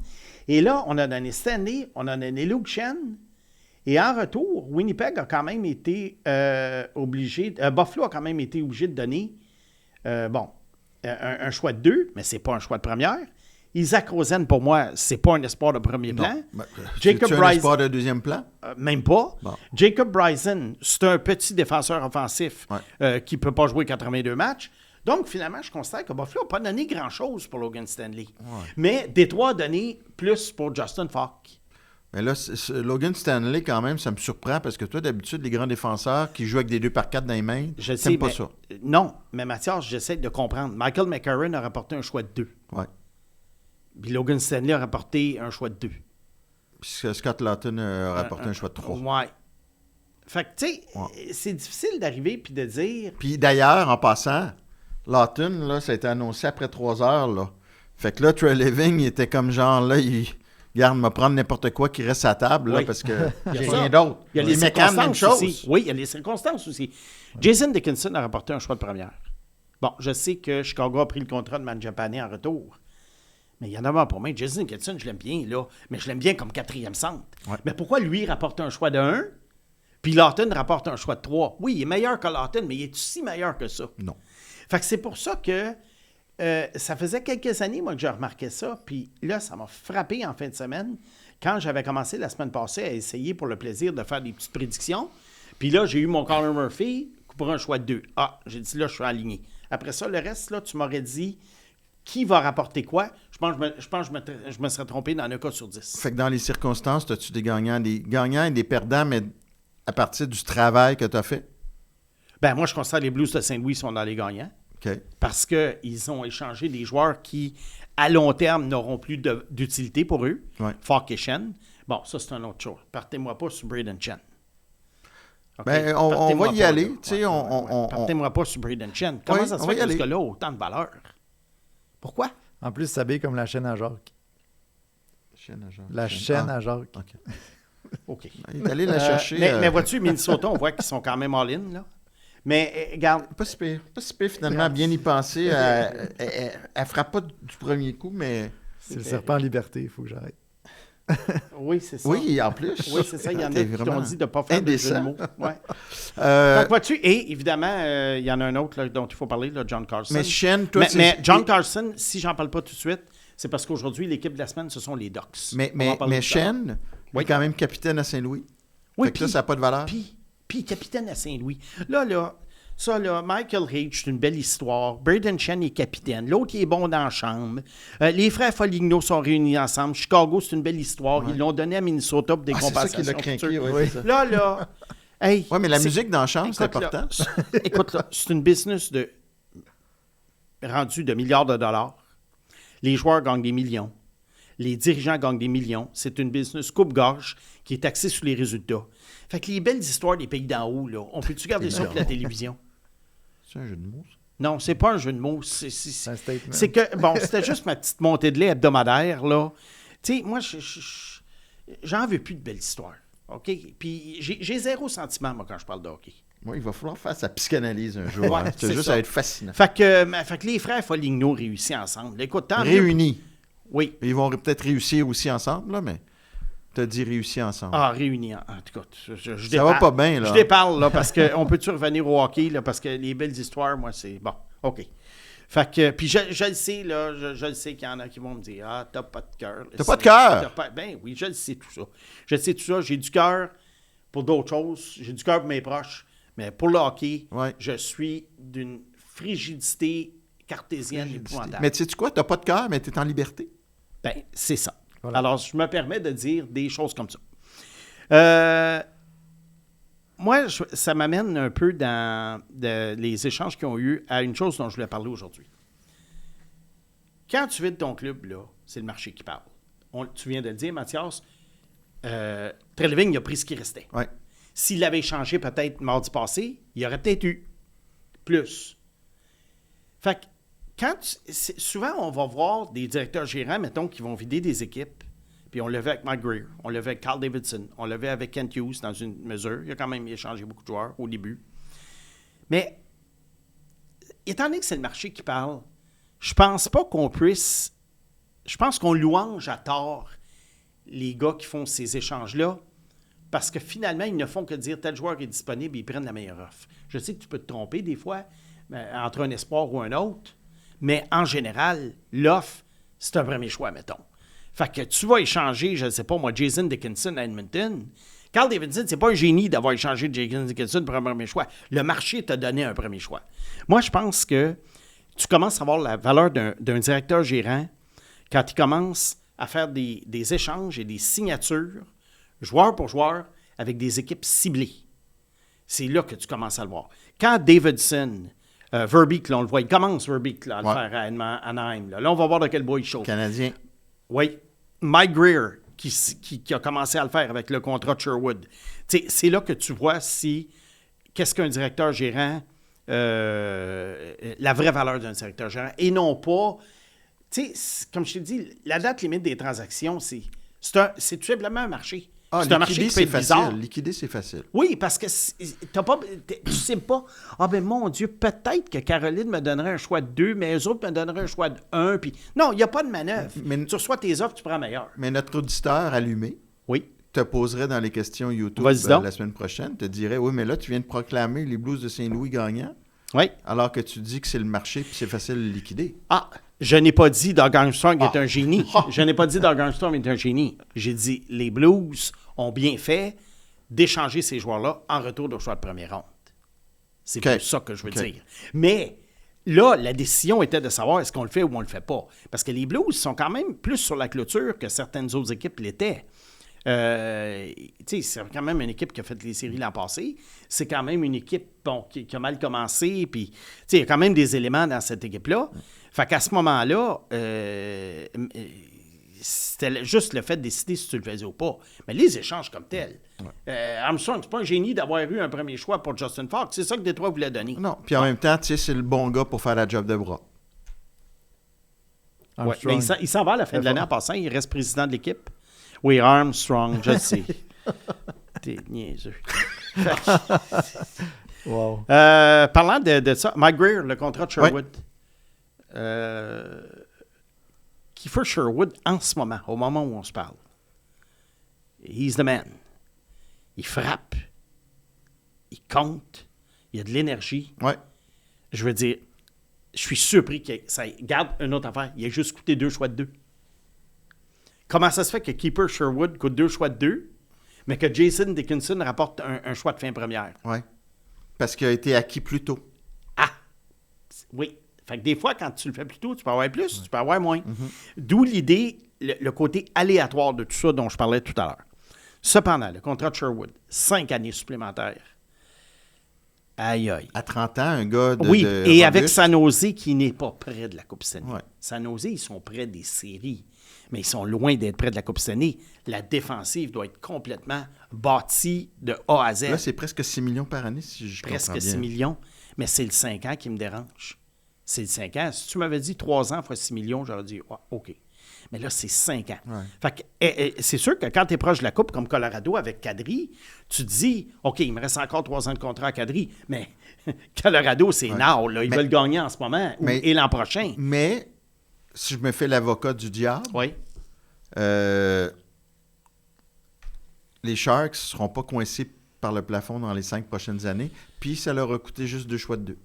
Et là, on a donné Stanley, on a donné Luke Shen. Et en retour, Winnipeg a quand même été obligé... Buffalo a quand même été obligé de donner un choix de 2, mais c'est pas un choix de première. Isaac Rosen, pour moi, c'est pas un espoir de premier plan. Jacob C'est un Bryson, espoir de deuxième plan? même pas. Bon. Jacob Bryson, c'est un petit défenseur offensif qui peut pas jouer 82 matchs. Donc, finalement, je constate que Buffalo n'a pas donné grand-chose pour Logan Stanley. Mais Détroit a donné plus pour Justin Falk. Mais là, Logan Stanley, quand même, ça me surprend parce que toi, d'habitude, les grands défenseurs qui jouent avec des 2x4 dans les mains, Je sais, t'aimes pas mais- ça. Non, mais Mathias, j'essaie de comprendre. Michael McCarron a rapporté un choix de 2. Ouais. Puis Logan Stanley a rapporté un choix de 2. Puis Scott Laughton a rapporté un choix de 3. Ouais. Fait que, tu sais, c'est difficile d'arriver puis de dire... Puis d'ailleurs, en passant, Laughton, là, ça a été annoncé après 3 heures, là. Fait que là, Trey Living, il était comme genre, là, Garde, me prendre n'importe quoi qui reste à la table, là, Oui. parce que Il y a j'ai ça. rien d'autre. Il y a les McCann, même circonstances chose. aussi. Oui, il y a les circonstances aussi. Jason Dickinson a rapporté un choix de première. Bon, je sais que Chicago a pris le contrat de Mangiapane en retour. Mais il y en a marre pour moi. Jason Dickinson, je l'aime bien, là. Mais je l'aime bien comme 4e centre. Ouais. Mais pourquoi lui rapporte un choix de 1, puis Laughton rapporte un choix de 3? Oui, il est meilleur que Laughton, mais il est aussi meilleur que ça. Non. Fait que c'est pour ça que ça faisait quelques années, moi, que je remarquais ça. Puis là, ça m'a frappé en fin de semaine quand j'avais commencé la semaine passée à essayer pour le plaisir de faire des petites prédictions, puis là, j'ai eu mon Connor Murphy pour un choix de 2. Ah, j'ai dit là, je suis aligné. Après ça, le reste, là, tu m'aurais dit qui va rapporter quoi. Je pense que je me serais trompé dans un cas sur 10. Fait que dans les circonstances, as-tu des gagnants et des perdants, mais à partir du travail que tu as fait? Ben moi, je constate que les Blues de Saint-Louis sont dans les gagnants. OK. Parce qu'ils ont échangé des joueurs qui, à long terme, n'auront plus d'utilité pour eux. Ouais. Falk et Shen. Bon, ça, c'est une autre chose. Partez-moi pas sur Braden Shen. Okay? Ben, on Partez-moi va y pas, aller. là. Tu sais, Partez-moi pas sur Braden Shen. Comment Oui, ça se on fait va y que ce aller. gars-là a autant de valeur? Pourquoi? En plus, s'habille comme la chaîne à Jacques. La chaîne à Jacques. OK. OK. Il est allé la chercher. Mais vois-tu, Minnesota, on voit qu'ils sont quand même all-in, là. Mais regarde, Pas si pire. Pas si pire, finalement, bien y penser. Elle frappe pas du premier coup, mais... C'est le serpent en liberté, il faut que j'arrête. oui, c'est ça. Oui, en plus. Oui, c'est ça. Il y en a T'es qui vraiment t'ont dit de ne pas faire de jeu de mots. Ouais. Euh, Vois-tu, et évidemment, il y en a un autre là, dont il faut parler, là, John Carson. mais Shen, toi, mais John Carson, si j'en parle pas tout de suite, c'est parce qu'aujourd'hui, l'équipe de la semaine, ce sont les Ducks. Mais On va en parler tout à l'heure. Shen, Oui. est quand même capitaine à Saint-Louis. Oui, Fait que ça n'a pas de valeur. Puis capitaine à Saint-Louis. Là, Michael Hage, c'est une belle histoire. Braden Shen est capitaine. L'autre, il est bon dans la chambre. Les frères Foligno sont réunis ensemble. Chicago, c'est une belle histoire. Ouais. Ils l'ont donné à Minnesota pour des C'est ça compensations. qui l'a craqué, futures. oui. c'est ça. Là, hey, Ouais, mais la c'est- musique dans la chambre, c'est Écoute, là, important. Écoute, là, c'est une business rendu de milliards de dollars. Les joueurs gagnent des millions. Les dirigeants gagnent des millions. C'est une business coupe-gorge qui est axée sur les résultats. Fait que les belles histoires des pays d'en haut, là, on peut-tu garder ça pour la télévision? C'est un jeu de mots, ça? Non, c'est pas un jeu de mots. C'est un statement. c'est que, bon, c'était juste ma petite montée de lait hebdomadaire, là. Tu sais, moi, j'en veux plus de belles histoires. OK? Puis j'ai zéro sentiment, moi, quand je parle de hockey. Oui, il va falloir faire sa psychanalyse un jour. Ouais, hein. c'est C'est juste ça. à être fascinant. Fait que les frères Foligno réussissent ensemble. Écoute, tant mieux. Réunis. Oui. Ils vont peut-être réussir aussi ensemble, là, mais t'as dit réussir ensemble. Ah, réunis. En tout cas, je Ça va pas bien, là. Je déparle, là, parce qu'on peut-tu revenir au hockey, là, parce que les belles histoires, moi, c'est... Bon, OK. Fait que, puis je le sais, là, je le sais qu'il y en a qui vont me dire « Ah, t'as pas de cœur. » T'as pas de cœur? Ben oui, je le sais tout ça. Je le sais tout ça. J'ai du cœur pour d'autres choses. J'ai du cœur pour mes proches. Mais pour le hockey, Ouais. je suis d'une frigidité cartésienne épouvantable. Mais tu sais quoi? T'as pas de cœur, mais t'es en liberté. Ben, c'est ça. Voilà. Alors, je me permets de dire des choses comme ça. Moi, ça m'amène un peu dans les échanges qu'ils ont eu à une chose dont je voulais parler aujourd'hui. Quand tu vides ton club, là, c'est le marché qui parle. Tu viens de le dire, Mathias, Treliving, il a pris ce qui restait. Ouais. S'il l'avait échangé peut-être mardi passé, il y aurait peut-être eu plus. Fait que souvent, on va voir des directeurs gérants, mettons, qui vont vider des équipes. Puis on l'a vu avec Mike Greer, on l'a vu avec Carl Davidson, on l'a vu avec Kent Hughes dans une mesure. Il a quand même échangé beaucoup de joueurs au début. Mais, étant donné que c'est le marché qui parle, je pense pas qu'on puisse... Je pense qu'on louange à tort les gars qui font ces échanges-là parce que finalement, ils ne font que dire tel joueur est disponible et ils prennent la meilleure offre. Je sais que tu peux te tromper des fois entre un espoir ou un autre, mais en général, l'offre, c'est un premier choix, mettons. Fait que tu vas échanger, je ne sais pas moi, Jason Dickinson à Edmonton. Carl Davidson, c'est pas un génie d'avoir échangé Jason Dickinson pour un premier choix. Le marché t'a donné un premier choix. Moi, je pense que tu commences à voir la valeur d'un directeur gérant quand il commence à faire des échanges et des signatures, joueur pour joueur, avec des équipes ciblées. C'est là que tu commences à le voir. Quand Davidson, Verbeek, là, on le voit, il commence Verbeek là, à le faire à Anaheim. Là, on va voir de quel bois il chauffe. Canadien. Oui. Mike Greer, qui a commencé à le faire avec le contrat de Sherwood. C'est là que tu vois qu'est-ce qu'un directeur gérant, la vraie valeur d'un directeur gérant, et non pas... Comme je t'ai dit, la date limite des transactions, c'est tout simplement un marché. C'est un marché qui peut être bizarre. Liquider, c'est facile. Oui, parce que tu sais pas, ben mon Dieu, peut-être que Caroline me donnerait un choix de 2, mais eux autres me donneraient un choix de 1. Puis... Non, il n'y a pas de manœuvre. Mais- tu reçois tes offres, tu prends meilleur. Mais notre auditeur allumé Oui. te poserait dans les questions YouTube Vas-y donc. la semaine prochaine, te dirait, oui, mais là, tu viens de proclamer les Blues de Saint-Louis gagnants, Oui. alors que tu dis que c'est le marché puis c'est facile de liquider. Ah, Je n'ai pas dit Doug Armstrong est un génie. Je n'ai pas dit Doug Armstrong est un génie. J'ai dit les Blues ont bien fait d'échanger ces joueurs-là en retour de choix de première ronde. C'est OK. plus ça que je veux dire. Mais là, la décision était de savoir est-ce qu'on le fait ou on le fait pas. Parce que les Blues sont quand même plus sur la clôture que certaines autres équipes l'étaient. C'est quand même une équipe qui a fait les séries l'an passé. C'est quand même une équipe qui a mal commencé. Puis, il y a quand même des éléments dans cette équipe-là. Fait qu'à ce moment-là, c'était juste le fait de décider si tu le faisais ou pas. Mais les échanges comme tels. Armstrong, c'est pas un génie d'avoir eu un premier choix pour Justin Falk. C'est ça que Détroit voulait donner. Non, puis en même temps, tu sais, c'est le bon gars pour faire la job de bras. Ouais, Armstrong. mais il s'en va à la fin de Très l'année en fort. passant. Il reste président de l'équipe. Oui, Armstrong, je le sais. T'es niaiseux. Wow. Parlant de ça, Mike Greer, le contrat de Sherwood. Kiefer Sherwood, en ce moment, au moment où on se parle, he's the man. Il frappe. Il compte. Il a de l'énergie. Ouais. Je veux dire, je suis surpris que ça garde une autre affaire. Il a juste coûté 2 choix de 2. Comment ça se fait que Kiefer Sherwood coûte 2 choix de 2, mais que Jason Dickinson rapporte un choix de fin première? Ouais. Parce qu'il a été acquis plus tôt. Ah! Oui. Fait que des fois, quand tu le fais plus tôt, tu peux avoir plus, tu peux avoir moins. D'où l'idée, le côté aléatoire de tout ça dont je parlais tout à l'heure. Cependant, le contrat de Sherwood, 5 années supplémentaires. Aïe, aïe. À 30 ans, un gars de. Oui, de et avec robuste. San Jose qui n'est pas près de la Coupe Stanley. Ouais. San Jose, ils sont près des séries, mais ils sont loin d'être près de la Coupe Stanley. La défensive doit être complètement bâtie de A à Z. Là, c'est presque 6 millions par année, si je Presque comprends bien. 6 millions. Mais c'est le 5 ans qui me dérange. C'est le 5 ans. Si tu m'avais dit 3 ans fois 6 millions, j'aurais dit ouais, OK. Mais là, c'est 5 ans. Ouais. Fait que, c'est sûr que quand tu es proche de la Coupe, comme Colorado avec Kadri, tu te dis OK, il me reste encore 3 ans de contrat à Kadri, mais Colorado, c'est now. Là. Ils veulent gagner en ce moment et l'an prochain. Mais, si je me fais l'avocat du diable, Oui. les Sharks ne seront pas coincés par le plafond dans les 5 prochaines années, puis ça leur a coûté juste 2 choix de 2.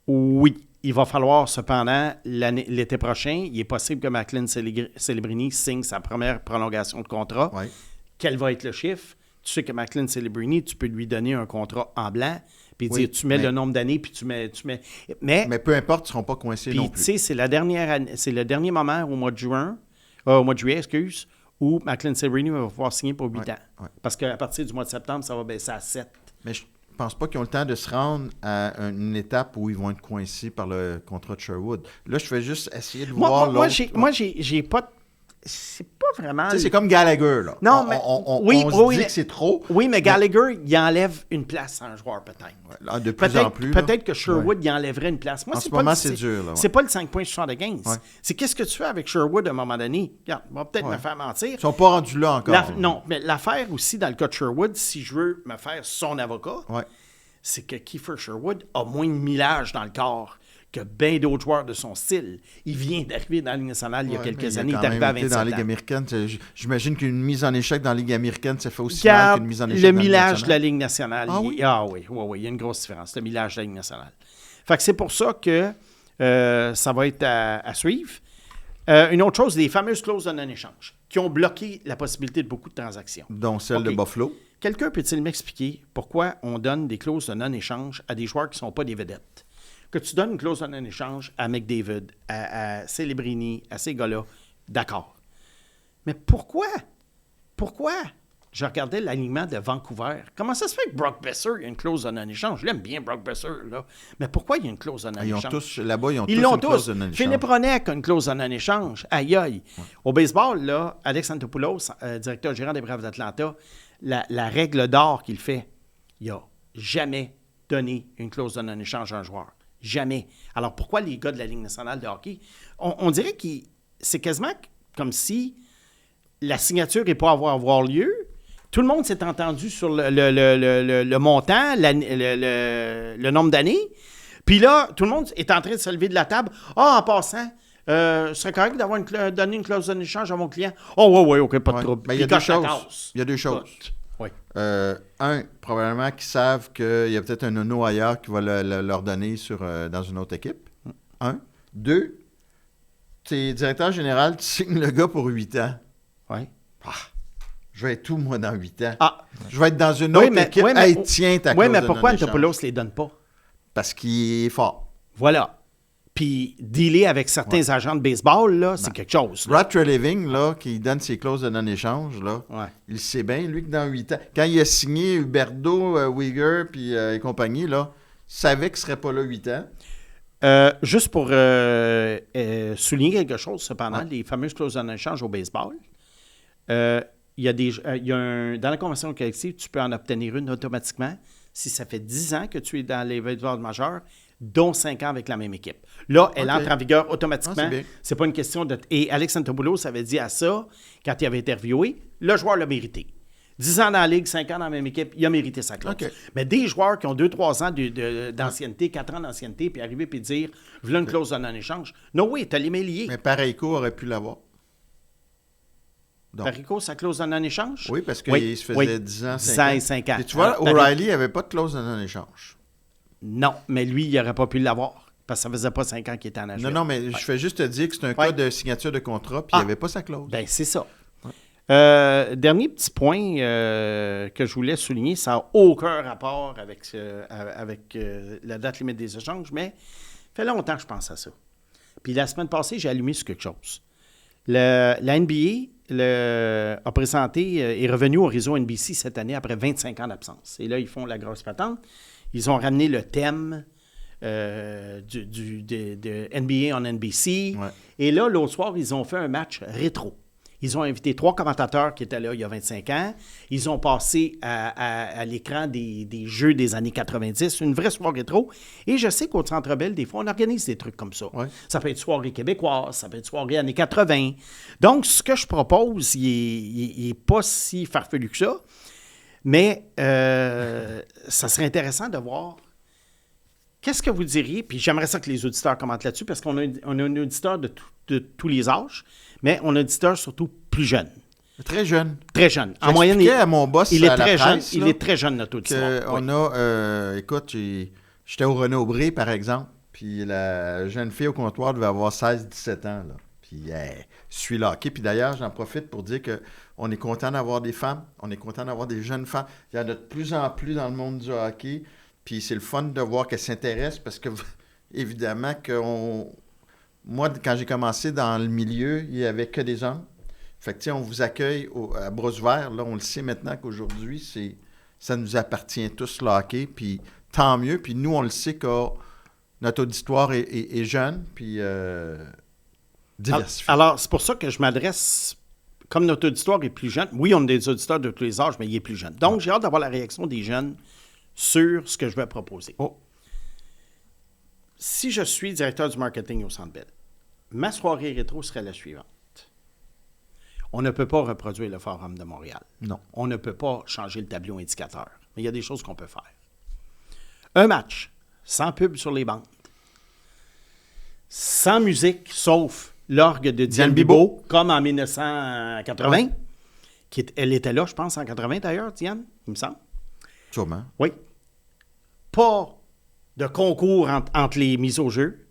Oui. Il va falloir, cependant, l'été prochain, il est possible que Macklin Celebrini signe sa première prolongation de contrat. Ouais. Quel va être le chiffre? Tu sais que Macklin Celebrini, tu peux lui donner un contrat en blanc, puis Oui, dire, tu mets mais- le nombre d'années, puis tu mets... Mais Mais peu importe, ils ne seront pas coincés puis, non tu plus. sais, c'est le dernier moment au mois de juillet, où Macklin Celebrini va pouvoir signer pour 8 Ouais, ans. ouais. Parce qu'à partir du mois de septembre, ça va baisser à 7. Mais je pense pas qu'ils ont le temps de se rendre à une étape où ils vont être coincés par le contrat de Sherwood. Là, je fais juste essayer de voir Moi, l'autre. j'ai pas... C'est pas vraiment... Tu sais, c'est comme Gallagher, là. Non, on, mais- on oui, se oui, dit mais- que c'est trop. Oui, mais Gallagher, il enlève une place à un joueur, peut-être. Là, de plus en plus. là. Peut-être que Sherwood, il enlèverait une place. Moi, En c'est ce pas moment, le- c'est dur, là, ouais. C'est pas le 5,75. Ouais. C'est qu'est-ce que tu fais avec Sherwood à un moment donné? Regarde, on va peut-être Ouais. me faire mentir. Ils sont pas rendus là encore. là. Non, mais l'affaire aussi, dans le cas de Sherwood, si je veux me faire son avocat, Ouais. c'est que Kiefer Sherwood a moins de millage dans le corps que bien d'autres joueurs de son style. Il vient d'arriver dans la Ligue nationale il y a Ouais, mais quelques années. Il quand est arrivé même à été 27 dans la Ligue ans. américaine. J'imagine qu'une mise en échec dans la Ligue américaine, ça fait aussi mal Regarde qu'une mise en échec le dans la Ligue millage de la nationale. Ligue nationale. Ah oui? Oui, il y a une grosse différence, le millage de la Ligue nationale. Fait que c'est pour ça que ça va être à suivre. Une autre chose, les fameuses clauses de non-échange qui ont bloqué la possibilité de beaucoup de transactions. Dont celle de OK. Buffalo. Quelqu'un peut-il m'expliquer pourquoi on donne des clauses de non-échange à des joueurs qui ne sont pas des vedettes? Que tu donnes une clause de non-échange à McDavid, à Celebrini, à ces gars-là, d'accord. Mais pourquoi? Pourquoi? Je regardais l'alignement de Vancouver. Comment ça se fait que Brock Besser, il y a une clause de non-échange? Je l'aime bien, Brock Besser, là. Mais pourquoi il y a une clause de Ils ont non-échange? tous, là-bas, ils ont Ils tous l'ont une clause tous. de non-échange. Philippe Ronek a une clause de non-échange. Aïe, aïe. Au baseball, là, Alex Antopoulos, directeur gérant des Braves d'Atlanta, la règle d'or qu'il fait, il n'a jamais donné une clause de non-échange à un joueur. Jamais. Alors, pourquoi les gars de la Ligue nationale de hockey, on dirait que c'est quasiment comme si la signature n'est pas à avoir lieu. Tout le monde s'est entendu sur le montant, le nombre d'années. Puis là, tout le monde est en train de se lever de la table. Ah, en passant, ce serait correct d'avoir donné une clause d'échange à mon client. Oh, oui, OK, pas de Ouais. trouble. Ben, il y a Puis deux coche la choses. tasse. Il y a deux choses. Oui. Probablement qu'ils savent qu'il y a peut-être un nono ailleurs qui va leur donner dans une autre équipe. Un. Deux, tu es directeur général, tu signes le gars pour 8 ans. Oui. Je vais être où, moi, dans 8 ans? Ah. Je vais être dans une autre équipe. Hey, tiens, ta Oui, clause mais de pourquoi non-échange? Antopoulos ne les donne pas? Parce qu'il est fort. Voilà. Puis, dealer avec certains agents de baseball, là, c'est quelque chose. Là. Rod Treliving, là, qui donne ses clauses de non-échange, là, Ouais. il sait bien, lui, que dans 8 ans, quand il a signé Huberdeau, Uyghur et compagnie, là, il savait qu'il ne serait pas là 8 ans. Juste pour souligner quelque chose, cependant, les fameuses clauses de non-échange au baseball, il y a dans la convention collective, tu peux en obtenir une automatiquement si ça fait 10 ans que tu es dans les baseball majeurs, dont 5 ans avec la même équipe. Là, elle entre en vigueur automatiquement. Ah, c'est bien. C'est pas une question de... Et Alex Antopoulos avait dit à ça, quand il avait interviewé, le joueur l'a mérité. 10 ans dans la Ligue, 5 ans dans la même équipe, il a mérité sa clause. OK. Mais des joueurs qui ont 2-3 ans d'ancienneté, 4 ans d'ancienneté, puis arriver et dire « Voilà une clause de non-échange ». Non, oui, t'as les mains liées. Mais Pareilco aurait pu l'avoir. Donc, Parico, sa clause de non-échange? oui, parce qu'il Oui, se faisait oui. 10 ans, 10 5 ans ans. et 5 ans. Et tu vois, Alors, O'Reilly n'avait pas de clause de non-échange. Non, mais lui, il n'aurait pas pu l'avoir parce que ça faisait pas 5 ans qu'il était en Nashville. Non, mais je fais juste te dire que c'est un cas de signature de contrat, puis il n'y avait pas sa clause. Ben, c'est ça. Dernier petit point que je voulais souligner, ça n'a aucun rapport avec la date limite des échanges, mais ça fait longtemps que je pense à ça. Puis la semaine passée, j'ai allumé sur quelque chose. La NBA a présenté, est revenu au réseau NBC cette année après 25 ans d'absence. Et là, ils font la grosse patente. Ils ont ramené le thème de NBA en NBC. Ouais. Et là, l'autre soir, ils ont fait un match rétro. Ils ont invité 3 commentateurs qui étaient là il y a 25 ans. Ils ont passé à l'écran des jeux des années 90, une vraie soirée rétro. Et je sais qu'au Centre Bell, des fois, on organise des trucs comme ça. Ouais. Ça peut être soirée québécoise, ça peut être soirée années 80. Donc, ce que je propose, il n'est pas si farfelu que ça. Mais ça serait intéressant de voir qu'est-ce que vous diriez, puis j'aimerais ça que les auditeurs commentent là-dessus, parce qu'on a un auditeur de tous les âges, mais on a un auditeur surtout plus jeune. Très jeune. Très jeune. En moyenne, J'expliquais à mon boss il est à la très jeune. presse, Il là, est très jeune, notre auditeur. on a, écoute, j'étais au René Aubry, par exemple, puis la jeune fille au comptoir devait avoir 16-17 ans, là. Puis suit le hockey. Puis d'ailleurs, j'en profite pour dire qu'on est content d'avoir des femmes, on est content d'avoir des jeunes femmes. Il y en a de plus en plus dans le monde du hockey. Puis c'est le fun de voir qu'elles s'intéressent parce que, évidemment, moi, quand j'ai commencé dans le milieu, il n'y avait que des hommes. Fait que, tu sais, on vous accueille à bras ouverts. Là, on le sait maintenant qu'aujourd'hui, ça nous appartient tous, le hockey. Puis tant mieux. Puis nous, on le sait que notre auditoire est jeune. Puis diversifié. Alors, c'est pour ça que je m'adresse, comme notre auditoire est plus jeune. Oui, on a des auditeurs de tous les âges, mais il est plus jeune. Donc, j'ai hâte d'avoir la réaction des jeunes sur ce que je vais proposer. Oh. Si je suis directeur du marketing au Centre Bell, ma soirée rétro serait la suivante. On ne peut pas reproduire le Forum de Montréal. Non. On ne peut pas changer le tableau indicateur. Mais il y a des choses qu'on peut faire. Un match, sans pub sur les bandes, sans musique, sauf l'orgue de Diane Bibeau, comme en 1980. Elle était là, je pense, en 80 d'ailleurs, Diane, il me semble. Sûrement. Oui. Pas de concours entre les mises au jeu.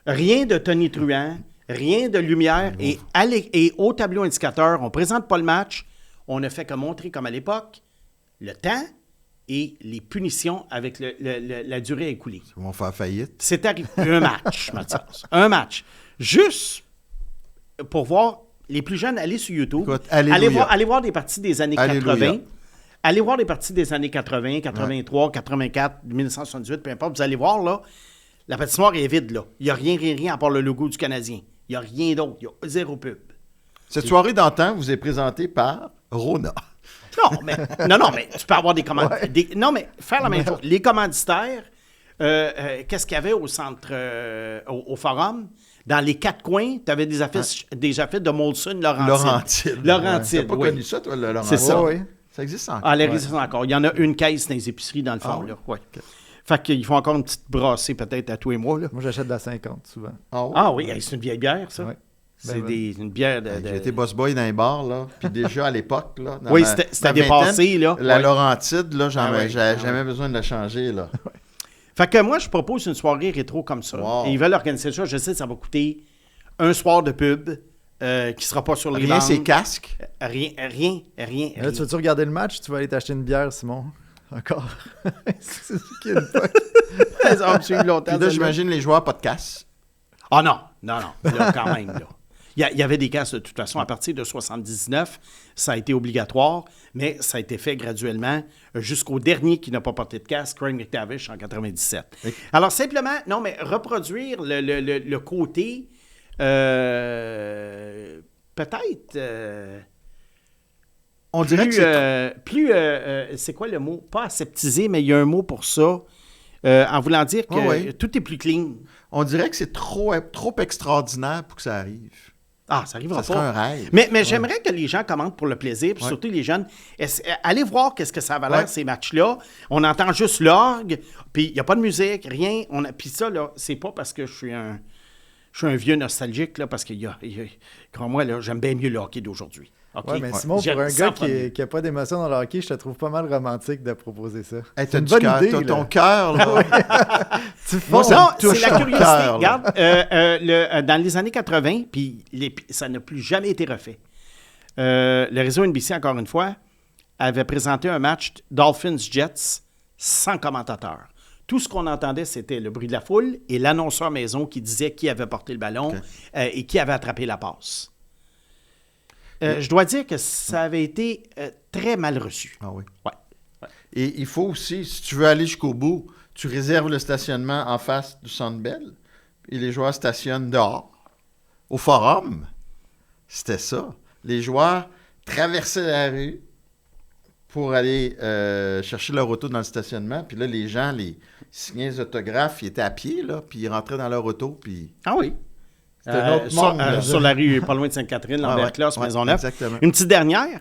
Rien de tonitruant, rien de lumière. Et au tableau indicateur, on ne présente pas le match. On ne fait que montrer, comme à l'époque, le temps et les punitions avec la durée écoulée. Ils vont faire faillite. C'est arrivé. Un match, Mathias. Un match. Juste pour voir les plus jeunes aller sur YouTube. Écoute, alléluia. Allez voir des parties des années Alléluia. 80. Allez voir des parties des années 80, 83, 84, 1978, peu importe. Vous allez voir, là, la patinoire est vide, là. Il n'y a rien à part le logo du Canadien. Il n'y a rien d'autre. Il y a zéro pub. Cette soirée d'antan vous est présentée par Rona. Non, mais tu peux avoir des commanditaires. Non, mais faire la même chose. Les commanditaires, qu'est-ce qu'il y avait au centre, au forum? Dans les 4 coins, tu avais des affiches de Molson, Laurentide. Laurentide. T'as pas oui. connu ça, toi, le Laurentide? C'est ça. Oui. Ça existe encore. Ah, la existe encore. Il y en a une caisse dans les épiceries, dans le fond. oui? Là. Ouais. Fait qu'ils font encore une petite brassée peut-être à tous les mois. Là. Moi, j'achète de la 50 souvent. Ah oui, hey, c'est une vieille bière, ça. Ouais. C'est Ben, une bière de... J'ai été boss boy dans les bars, là. Puis déjà, à l'époque, là. Oui, c'était dépassé, là. La Ouais. Laurentide, là, ouais. j'avais jamais besoin de la changer, là. Fait que moi, je propose une soirée rétro comme ça. Wow. Et ils veulent organiser ça. Je sais que ça va coûter un soir de pub qui ne sera pas sur les Rien, bandes. c'est casque. Rien. Là, tu veux-tu regarder le match? Tu vas aller t'acheter une bière, Simon? Encore? C'est ça qui est le fuck. Ça va me suivre longtemps. Puis là, j'imagine les joueurs, pas de casse. Ah non. Là, quand même, là. Il y avait des casques de toute façon. À partir de 79, ça a été obligatoire, mais ça a été fait graduellement jusqu'au dernier qui n'a pas porté de casque, Craig McTavish, en 97. Et- Alors, simplement, non, mais reproduire le côté, peut-être... On dirait que c'est c'est quoi le mot? Pas aseptisé, mais il y a un mot pour ça, en voulant dire que Ouais. tout est plus clean. on dirait que c'est trop extraordinaire pour que ça arrive. Ah, ça arrivera Ça pas. serait un rêve. Mais j'aimerais que les gens commentent pour le plaisir, puis Ouais. surtout les jeunes. Allez voir qu'est-ce que ça a l'air, Ouais. ces matchs-là. On entend juste l'orgue, puis il n'y a pas de musique, rien. Puis ça, là, c'est pas parce que je suis un vieux nostalgique, là, parce que, crois-moi, là, j'aime bien mieux le hockey d'aujourd'hui. OK? Ouais, mais Simon, J'aime pour un ça gars premier. qui n'a pas d'émotion dans le hockey, je te trouve pas mal romantique de proposer ça. Hey, C'est t'as une du bonne cœur, idée, t'as là. ton cœur, là. Tu Moi, fonds. ça Non, me touche c'est la au curiosité. cœur, là. Regarde, dans les années 80, puis ça n'a plus jamais été refait. Le réseau NBC, encore une fois, avait présenté un match Dolphins-Jets sans commentateur. Tout ce qu'on entendait, c'était le bruit de la foule et l'annonceur maison qui disait qui avait porté le ballon et qui avait attrapé la passe. Je dois dire que ça avait été très mal reçu. Ah oui. Ouais. Et il faut aussi, si tu veux aller jusqu'au bout, tu réserves le stationnement en face du Centre Bell et les joueurs stationnent dehors. Au forum, c'était ça. Les joueurs traversaient la rue pour aller chercher leur auto dans le stationnement. Puis là, les gens, les signaient les autographes, ils étaient à pied, là, puis ils rentraient dans leur auto, puis... Ah oui. C'était un autre monde, là. Sur la rue, pas loin de Sainte-Catherine, Lambert-Classe, ouais, Maisonneuve. exactement. Une petite dernière.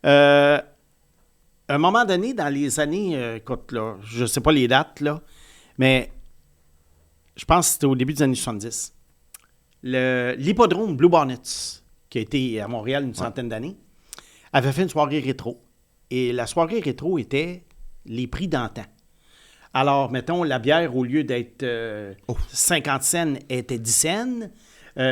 À un moment donné, dans les années, écoute, là, je ne sais pas les dates, là, mais je pense que c'était au début des années 70. L'hippodrome Blue Bonnets, qui a été à Montréal une centaine d'années, avait fait une soirée rétro. Et la soirée rétro était les prix d'antan. Alors, mettons, la bière, au lieu d'être 50 cents, était 10 cents.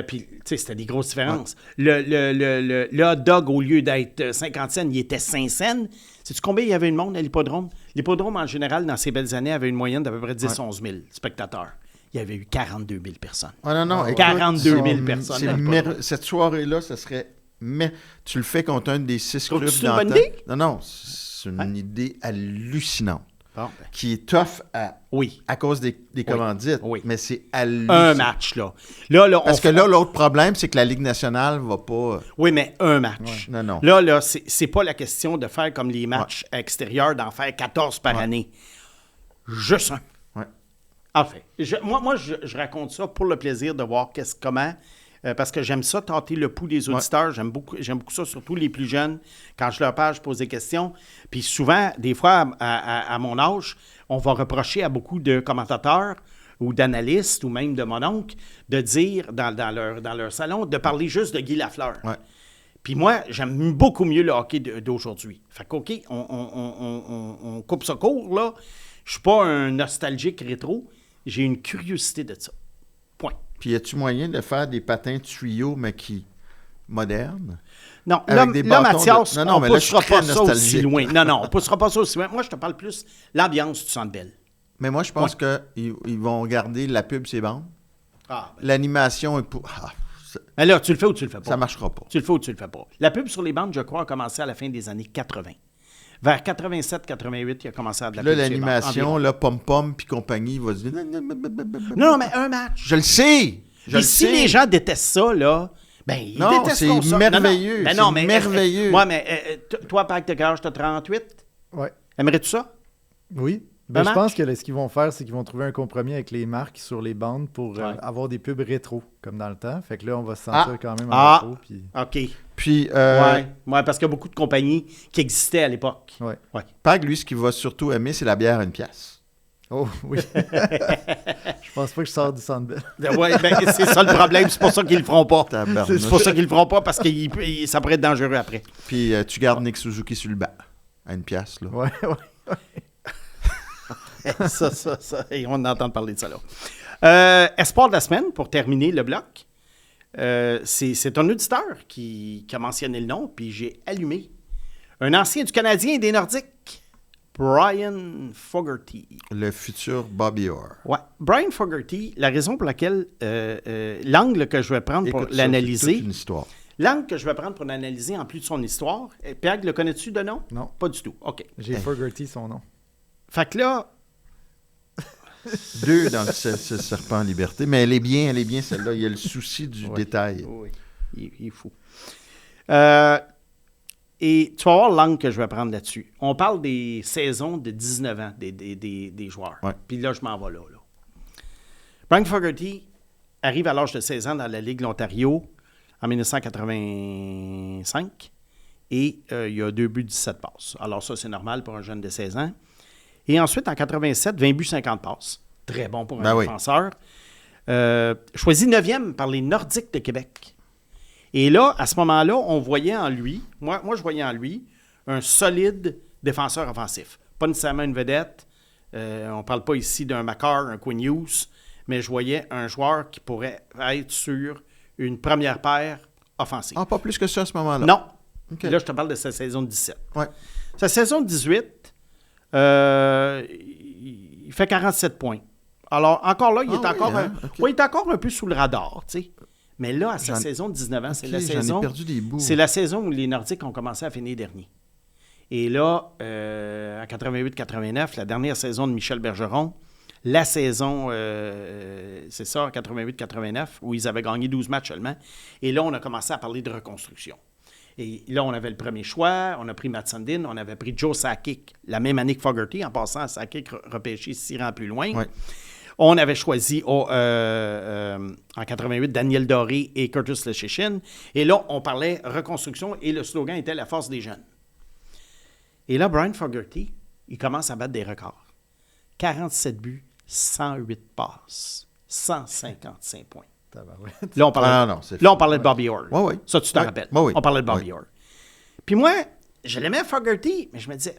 Puis, tu sais, c'était des grosses différences. Le hot dog, au lieu d'être 50 cents, il était 5 cents. Sais-tu combien il y avait de monde à l'hippodrome? L'hippodrome, en général, dans ces belles années, avait une moyenne d'à peu près 10-11 000 spectateurs. Il y avait eu 42 000 personnes. Ah non, écoute, 42 000 personnes. c'est à l'hippodrome. cette soirée-là, ça serait... Tu le fais contre un des 6 Trouves-tu clubs que c'est une bonne d'antan. idée? Non, c'est une idée hallucinante. Bon, ben, Qui est tough oui. à cause des commandites. Oui. Mais c'est hallucinant. Un match, là. Là, Parce que là, l'autre problème, c'est que la Ligue nationale va pas... Oui, mais un match. Non, non. Là, c'est pas la question de faire comme les matchs extérieurs, d'en faire 14 par année. Juste un. Ouais. En fait, moi, je raconte ça pour le plaisir de voir comment... parce que j'aime ça, tâter le pouls des auditeurs. J'aime beaucoup ça, surtout les plus jeunes. Quand je leur parle, je pose des questions. Puis souvent, des fois, à mon âge, on va reprocher à beaucoup de commentateurs ou d'analystes ou même de mon oncle de dire dans leur salon, de parler juste de Guy Lafleur. Ouais. Puis moi, j'aime beaucoup mieux le hockey d'aujourd'hui. Fait qu'OK, on coupe ça court, là. Je suis pas un nostalgique rétro. J'ai une curiosité de ça. Point. Puis y a-tu moyen de faire des patins tuyaux, mais qui... modernes? Non, Avec là, des là, bâtons Mathias, de- Non, on mais ne là, je suis poussera pas très ça aussi nostalgique. loin. Non, on ne poussera pas ça aussi loin. Moi, je te parle plus l'ambiance du Centre Bell. Mais moi, je pense qu'ils vont garder la pub, c'est bon. Ah, ben. L'animation est Mais là, tu le fais ou tu le fais pas? ça marchera pas. Tu le fais ou tu le fais pas? La pub sur les bandes, je crois, a commencé à la fin des années 80. Vers 87-88, il a commencé à de la Là, pub sur les bandes, l'animation, environ. là, pom-pom puis compagnie, il va se dire... Non, mais un match. Je le sais! Je Et le si sais! les gens détestent ça, là, ben, ils Non, détesteront c'est ça. merveilleux, Ben non, c'est mais, merveilleux. Moi, mais toi, Pâques de cœur, je t'ai 38. Ouais. Aimerais-tu ça? Oui. Un Ben, je match? pense que là, ce qu'ils vont faire, c'est qu'ils vont trouver un compromis avec les marques sur les bandes pour avoir des pubs rétro, comme dans le temps. Fait que là, on va se sentir quand même en rétro. Puis... OK. Puis, Ouais, parce qu'il y a beaucoup de compagnies qui existaient à l'époque. Ouais. Pag, lui, ce qu'il va surtout aimer, c'est la bière à 1 pièce. Oh, oui. Je pense pas que je sors du Centre Bell. Ouais, ben, c'est ça le problème. C'est pour ça qu'ils le feront pas. Tabarnouche. C'est pour ça qu'ils le feront pas, parce que ça pourrait être dangereux après. Puis, tu gardes Nick Suzuki sur le banc. À 1 pièce, là. Ouais. ça. Et on entend parler de ça là. Espoir de la semaine, pour terminer le bloc. c'est un auditeur qui a mentionné le nom, puis j'ai allumé. Un ancien du Canadien et des Nordiques, Brian Fogarty. Le futur Bobby Orr. Ouais. Brian Fogarty, la raison pour laquelle l'angle que je vais prendre pour Écoute, ça, l'analyser... c'est toute une histoire. L'angle que je vais prendre pour l'analyser, en plus de son histoire... Pierre, le connais-tu de nom? Non. Pas du tout. OK. J'ai Fogarty, son nom. Fait que là... 2 dans ce serpent en liberté, mais elle est bien celle-là. Il y a le souci du détail. Oui, il est fou. Et tu vas voir l'angle que je vais prendre là-dessus. On parle des saisons de 19 ans des joueurs. Ouais. Puis là, je m'en vais là. Brian Fogarty arrive à l'âge de 16 ans dans la Ligue de l'Ontario en 1985 et il a 2 buts, 17 passes. Alors ça, c'est normal pour un jeune de 16 ans. Et ensuite, en 87, 20 buts, 50 passes. Très bon pour un défenseur. Choisi 9e par les Nordiques de Québec. Et là, à ce moment-là, on voyait en lui, moi je voyais en lui, un solide défenseur offensif. Pas nécessairement une vedette. On ne parle pas ici d'un Makar, un Quinn Hughes, mais je voyais un joueur qui pourrait être sur une première paire offensive. Ah, pas plus que ça à ce moment-là? Non. Okay. Là, je te parle de sa saison de 17. Ouais. Sa saison de 18, il fait 47 points. Alors, encore là, il est encore un peu sous le radar, tu sais. Mais là, à sa saison de 19 ans, c'est la saison... J'en ai perdu des bouts. C'est la saison où les Nordiques ont commencé à finir dernier. Et là, en 88-89, la dernière saison de Michel Bergeron, la saison, c'est ça, en 88-89, où ils avaient gagné 12 matchs seulement. Et là, on a commencé à parler de reconstruction. Et là, on avait le premier choix, on a pris Matt Sundin, on avait pris Joe Sakic, la même année que Fogarty, en passant Sakic repêché 6 rangs plus loin. Ouais. On avait choisi en 88 Daniel Doré et Curtis Leschyshyn. Et là, on parlait reconstruction et le slogan était « La force des jeunes ». Et là, Brian Fogarty, il commence à battre des records. 47 buts, 108 passes, 155 points. Là, on parlait de Bobby Orr. Ouais. Ça, tu te rappelles. Ouais. On parlait de Bobby Orr. Puis moi, je l'aimais Fogarty, mais je me disais...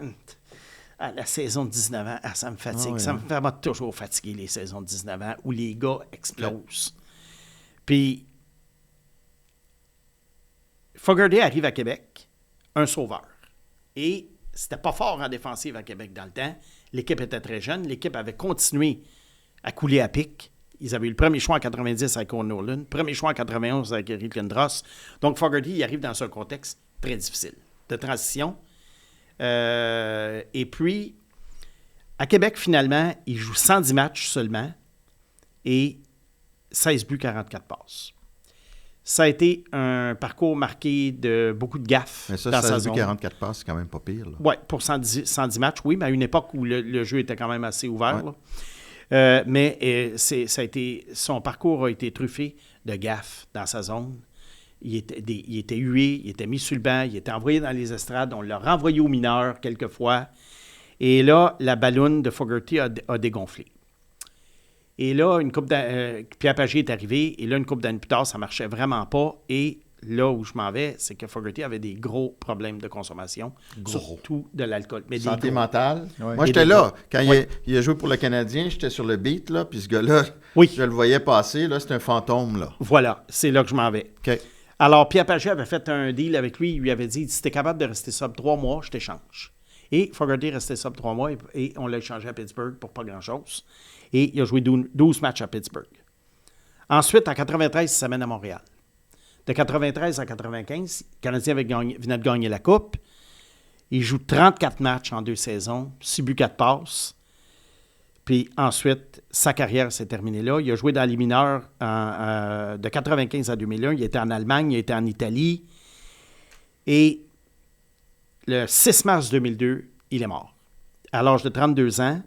la saison de 19 ans, ça me fatigue. Ça m'a toujours fatigué, les saisons de 19 ans, où les gars explosent. Puis, Fogarty arrive à Québec, un sauveur. Et c'était pas fort en défensive à Québec dans le temps. L'équipe était très jeune. L'équipe avait continué à couler à pic. Ils avaient eu le premier choix en 90 avec Owen Nolan, premier choix en 91 avec Eric Lindros. Donc, Fogarty, il arrive dans un contexte très difficile de transition. Et puis, à Québec, finalement, il joue 110 matchs seulement et 16 buts, 44 passes. Ça a été un parcours marqué de beaucoup de gaffes. Mais ça, dans sa 16 buts, zone. 44 passes, c'est quand même pas pire. Oui, pour 110 matchs, oui, mais à une époque où le jeu était quand même assez ouvert. Ouais. Mais son parcours a été truffé de gaffes dans sa zone. Il était hué, il était mis sur le banc, il était envoyé dans les estrades, on l'a renvoyé aux mineurs quelquefois. Et là, la balloune de Fogarty a dégonflé. Et là, Pierre Pagé est arrivé, et là, une couple d'années plus tard, ça ne marchait vraiment pas. Et là où je m'en vais, c'est que Fogarty avait des gros problèmes de consommation, surtout de l'alcool. Mais Santé mentale. Ouais. Moi, j'étais là. Quand il a joué pour le Canadien, j'étais sur le beat, là, puis ce gars-là, je le voyais passer, là, c'est un fantôme, là. Voilà, c'est là que je m'en vais. OK. Alors, Pierre Pagé avait fait un deal avec lui. Il lui avait dit, si tu es capable de rester sobre 3 mois, je t'échange. Et Fogarty restait sobre 3 mois et on l'a échangé à Pittsburgh pour pas grand-chose. Et il a joué 12 matchs à Pittsburgh. Ensuite, en 93, il s'amène à Montréal. De 93 à 95, le Canadien venait de gagner la Coupe. Il joue 34 matchs en 2 saisons, 6 buts, 4 passes. Puis ensuite, sa carrière s'est terminée là. Il a joué dans les mineurs de 95 à 2001. Il était en Allemagne, il était en Italie. Et le 6 mars 2002, il est mort. À l'âge de 32 ans,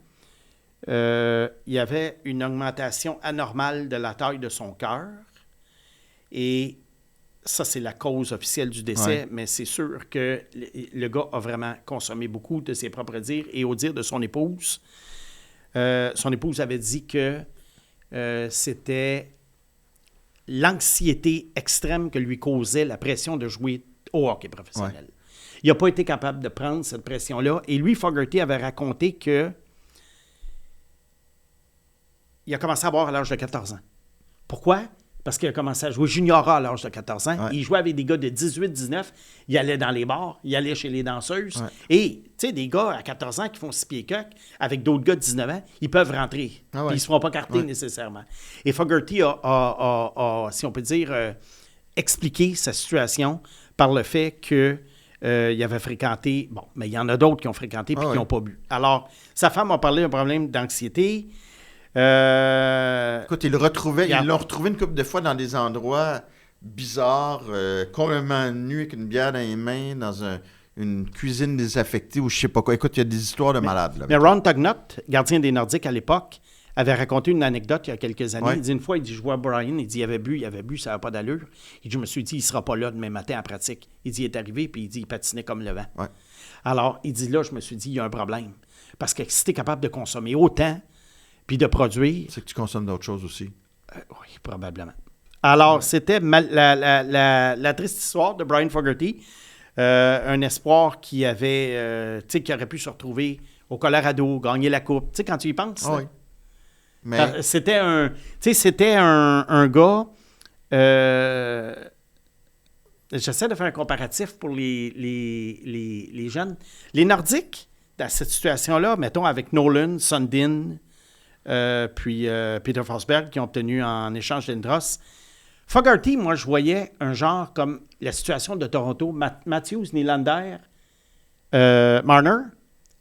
il y avait une augmentation anormale de la taille de son cœur. Et ça, c'est la cause officielle du décès, mais c'est sûr que le gars a vraiment consommé beaucoup de ses propres dires. Et au dire de son épouse avait dit que c'était l'anxiété extrême que lui causait la pression de jouer au hockey professionnel. Ouais. Il n'a pas été capable de prendre cette pression-là. Et lui, Fogarty avait raconté que il a commencé à boire à l'âge de 14 ans. Pourquoi? parce qu'il a commencé à jouer junior A à l'âge de 14 ans. Ouais. Il jouait avec des gars de 18, 19. Il allait dans les bars, il allait chez les danseuses. Ouais. Et, tu sais, des gars à 14 ans qui font 6 pieds coq avec d'autres gars de 19 ans, ils peuvent rentrer. Ah ouais. Puis ils ne se feront pas carter Ouais. nécessairement. Et Fogarty a, si on peut dire, expliqué sa situation par le fait que il avait fréquenté... Bon, mais il y en a d'autres qui ont fréquenté puis Ah qui ouais. n'ont pas bu. Alors, sa femme a parlé d'un problème d'anxiété. Écoute, ils l'ont retrouvé une couple de fois dans des endroits bizarres, complètement nus, avec une bière dans les mains, dans une cuisine désaffectée ou je sais pas quoi. Écoute, il y a des histoires de malades. Là, Mais Ron Tugnut, gardien des Nordiques à l'époque, avait raconté une anecdote il y a quelques années. Ouais. Il dit une fois, il dit, je vois Brian, il dit, il avait bu, ça n'avait pas d'allure. Il dit, je me suis dit, il ne sera pas là demain matin en pratique. Il dit, il est arrivé, puis il dit, il patinait comme le vent. Ouais. Alors, il dit, là, je me suis dit, il y a un problème. Parce que si tu es capable de consommer autant, puis de produire, C'est que tu consommes d'autres choses aussi. oui, probablement. Alors, c'était la triste histoire de Brian Fogarty, un espoir qui avait, tu sais, qui aurait pu se retrouver au Colorado, gagner la coupe. Tu sais, quand tu y penses, Ah là. oui. Mais C'était un gars. J'essaie de faire un comparatif pour les jeunes. Les Nordiques, dans cette situation-là, mettons avec Nolan, Sundin, puis Peter Forsberg, qui ont obtenu en échange Lindros. Fogarty, moi, je voyais un genre comme la situation de Toronto, Matthews, Nylander, Marner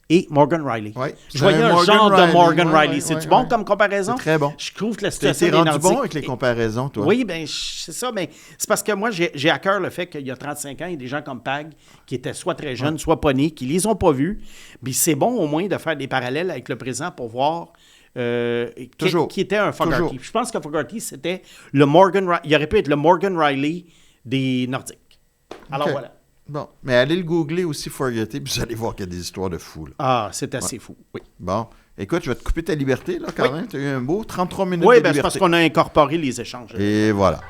et Morgan Riley. Ouais, Je voyais un Morgan genre Riley, de Morgan ouais, Riley. ouais, C'est-tu ouais, bon ouais. comme comparaison? C'est très bon. Je trouve que la tu situation t'es des rendu Nordiques... bon avec les comparaisons, toi. Oui, bien, c'est ça, mais c'est parce que moi, j'ai à cœur le fait qu'il y a 35 ans, il y a des gens comme Pag qui étaient soit très jeunes, soit pas nés, qui les ont pas vus. Puis c'est bon au moins de faire des parallèles avec le présent pour voir Toujours. qui était un Fogarty. Toujours. Je pense que Fogarty, c'était le Morgan Riley. Il aurait pu être le Morgan Riley des Nordiques. Alors OK. voilà. Bon, mais allez le googler aussi, Fogarty, puis vous allez voir qu'il y a des histoires de fous. Là. Ah, c'est assez fou. Oui, Bon, écoute, je vais te couper ta liberté, là, quand même. Tu as eu un beau 33 minutes oui de ben, c'est liberté. parce qu'on a incorporé les échanges. Et voilà.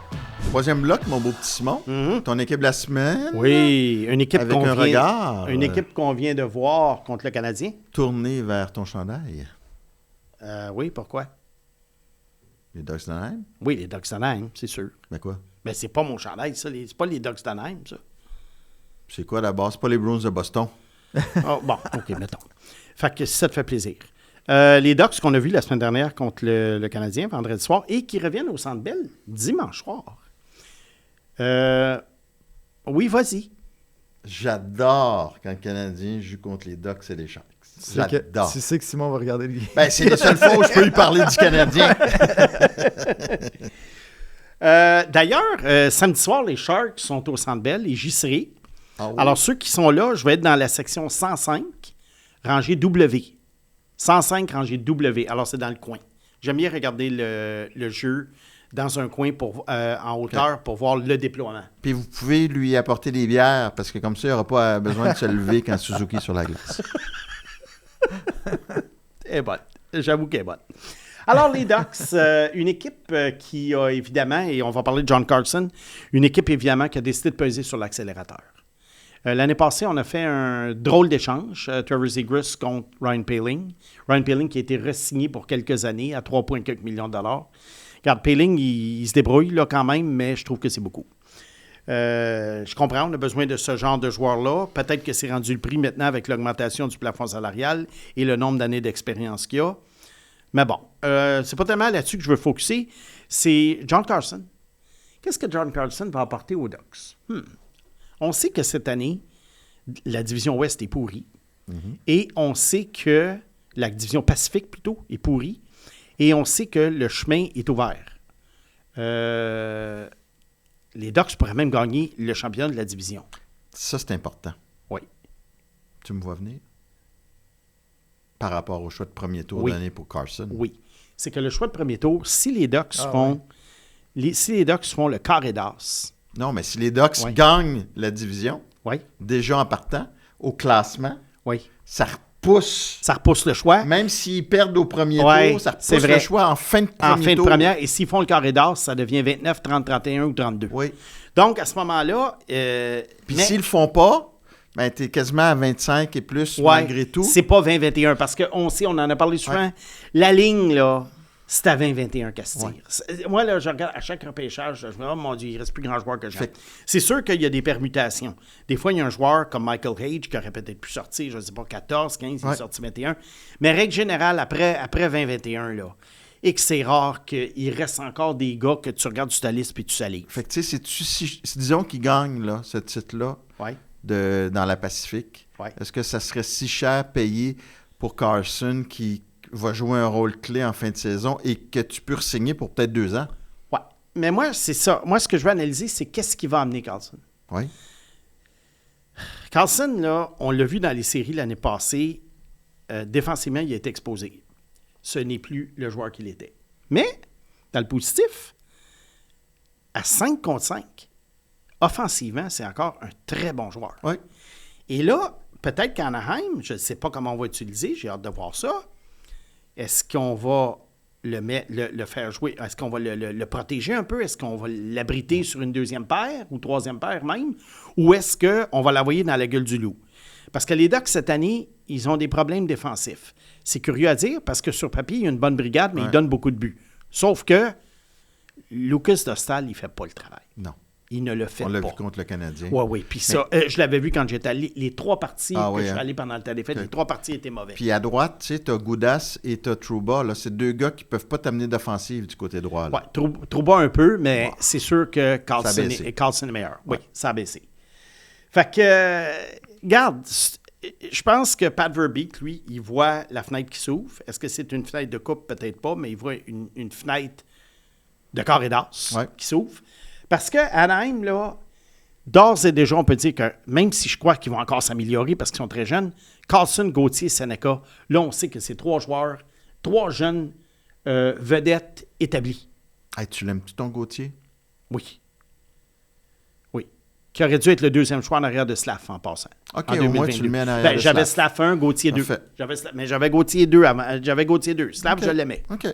Troisième bloc, mon beau petit Simon. Ton équipe de la semaine. Oui, une équipe Avec qu'on un vient, regard. une équipe qu'on vient de voir contre le Canadien. Tournée vers ton chandail. Oui, pourquoi? Les Ducks d'Anaheim. Oui, les Ducks d'Anaheim, c'est sûr. Ben quoi? Mais c'est pas mon chandail, ça. C'est pas les Ducks d'Anaheim, ça. C'est quoi la base? C'est pas les Bruins de Boston. Oh, bon, OK, mettons. Fait que ça te fait plaisir. Les Ducks qu'on a vus la semaine dernière contre le Canadien, vendredi soir, et qui reviennent au Centre Bell dimanche soir. Oui, vas-y. J'adore quand le Canadien joue contre les Ducks et les Sharks. J'adore. Tu sais que Simon va regarder le game. Ben, c'est la seule fois où je peux lui parler du Canadien. D'ailleurs, samedi soir, les Sharks sont au Centre Bell et j'y serai. Ah oui? Alors, ceux qui sont là, je vais être dans la section 105, rangée W. 105, rangée W. Alors, c'est dans le coin. J'aime bien regarder le jeu dans un coin en hauteur pour voir le déploiement. Puis vous pouvez lui apporter des bières, parce que comme ça, il n'aura pas besoin de se lever quand Suzuki est sur la glace. Elle est bonne. J'avoue qu'elle est bonne. Alors, les Ducks, une équipe qui a évidemment, et on va parler de John Carlson, une équipe évidemment qui a décidé de peser sur l'accélérateur. L'année passée, on a fait un drôle d'échange, Trevor Zegras contre Ryan Poehling. Ryan Poehling qui a été re-signé pour quelques années à 3,4 millions de dollars. Regarde, Poehling, il se débrouille là quand même, mais je trouve que c'est beaucoup. Je comprends, on a besoin de ce genre de joueurs-là. Peut-être que c'est rendu le prix maintenant avec l'augmentation du plafond salarial et le nombre d'années d'expérience qu'il y a. Mais bon, c'est pas tellement là-dessus que je veux focusser. C'est John Carlson. Qu'est-ce que John Carlson va apporter aux Ducks? On sait que cette année, la division Ouest est pourrie. Et on sait que la division Pacifique, plutôt, est pourrie. Et on sait que le chemin est ouvert. Les Ducks pourraient même gagner le championnat de la division. Ça, c'est important. Oui. Tu me vois venir? Par rapport au choix de premier tour Oui. donné pour Carson. Oui. C'est que le choix de premier tour, si les Ducks font le carré d'as, Non, mais si les Ducks Oui. gagnent la division, oui, déjà en partant, au classement, oui, ça repousse. ça repousse le choix. Même s'ils perdent au premier Ouais, tour, ça c'est repousse vrai. le choix en fin de premier En fin de tour. première, et s'ils font le carré d'as, ça devient 29, 30, 31 ou 32. Oui. Donc, à ce moment-là... Puis s'ils le font pas, ben t'es quasiment à 25 et plus ouais, malgré tout. c'est pas 20-21, parce qu'on sait, on en a parlé souvent, la ligne, là, c'est à 20-21 qu'elle se tire. Ouais. Moi, là, je regarde à chaque repêchage, je me dis, oh mon Dieu, il ne reste plus grand joueur que j'aime. Fait que- C'est sûr qu'il y a des permutations. Des fois, il y a un joueur comme Michael Hage qui aurait peut-être pu sortir, je ne sais pas, 14, 15, il est sorti 21. Mais règle générale, après 20-21, là, et que c'est rare qu'il reste encore des gars que tu regardes sur ta liste puis tu salives. Fait que, tu sais, si disons qu'il gagne, là, ce titre-là, Ouais. dans la Pacifique, Ouais. est-ce que ça serait si cher payé pour Carson qui va jouer un rôle clé en fin de saison et que tu peux re-signer pour peut-être 2 ans? Ouais. Mais moi, c'est ça. Moi, ce que je veux analyser, c'est qu'est-ce qui va amener Carlson. Oui. Carlson, là, on l'a vu dans les séries l'année passée, défensivement, il a été exposé. Ce n'est plus le joueur qu'il était. Mais, dans le positif, à 5 contre 5, offensivement, c'est encore un très bon joueur. Oui. Et là, peut-être qu'Anaheim, je ne sais pas comment on va utiliser, j'ai hâte de voir ça. Est-ce qu'on va le faire jouer? Est-ce qu'on va le protéger un peu? Est-ce qu'on va l'abriter sur une deuxième paire ou troisième paire même? Ou est-ce qu'on va l'envoyer dans la gueule du loup? Parce que les Ducks, cette année, ils ont des problèmes défensifs. C'est curieux à dire parce que sur papier, il y a une bonne brigade, mais ils donnent beaucoup de buts. Sauf que Lucas Dostal, il ne fait pas le travail. Non. Il ne le fait On pas. l'a vu contre le Canadien. Oui, oui. Puis ça, je l'avais vu quand j'étais allé. Les 3 parties que je suis allé pendant le temps des fêtes, Ok. les 3 parties étaient mauvais. Puis à droite, tu sais, t'as Goudas et t'as Trouba. Là, c'est 2 gars qui peuvent pas t'amener d'offensive du côté droit. Là. Oui, Trouba un peu, mais c'est sûr que Ça a Carlson baissé. est meilleur. Oui, ça a baissé. Fait que, regarde, je pense que Pat Verbeek, lui, il voit la fenêtre qui s'ouvre. Est-ce que c'est une fenêtre de coupe? Peut-être pas, mais il voit une fenêtre de corps et d'as qui s'ouvre. Parce que Anaheim, là, d'ores et déjà, on peut dire que même si je crois qu'ils vont encore s'améliorer parce qu'ils sont très jeunes, Carlson, Gauthier, Seneca, là, on sait que c'est 3 joueurs, 3 jeunes vedettes établies. Hey, tu l'aimes-tu ton Gauthier? Oui. Oui. Qui aurait dû être le deuxième choix en arrière de Slav en passant. OK, en au moins, 2022. tu le mets en arrière de J'avais Slav. Slav 1, Gauthier 2. Parfait. Mais j'avais Gauthier 2 avant. J'avais Gauthier 2. Slav, OK. je l'aimais. OK.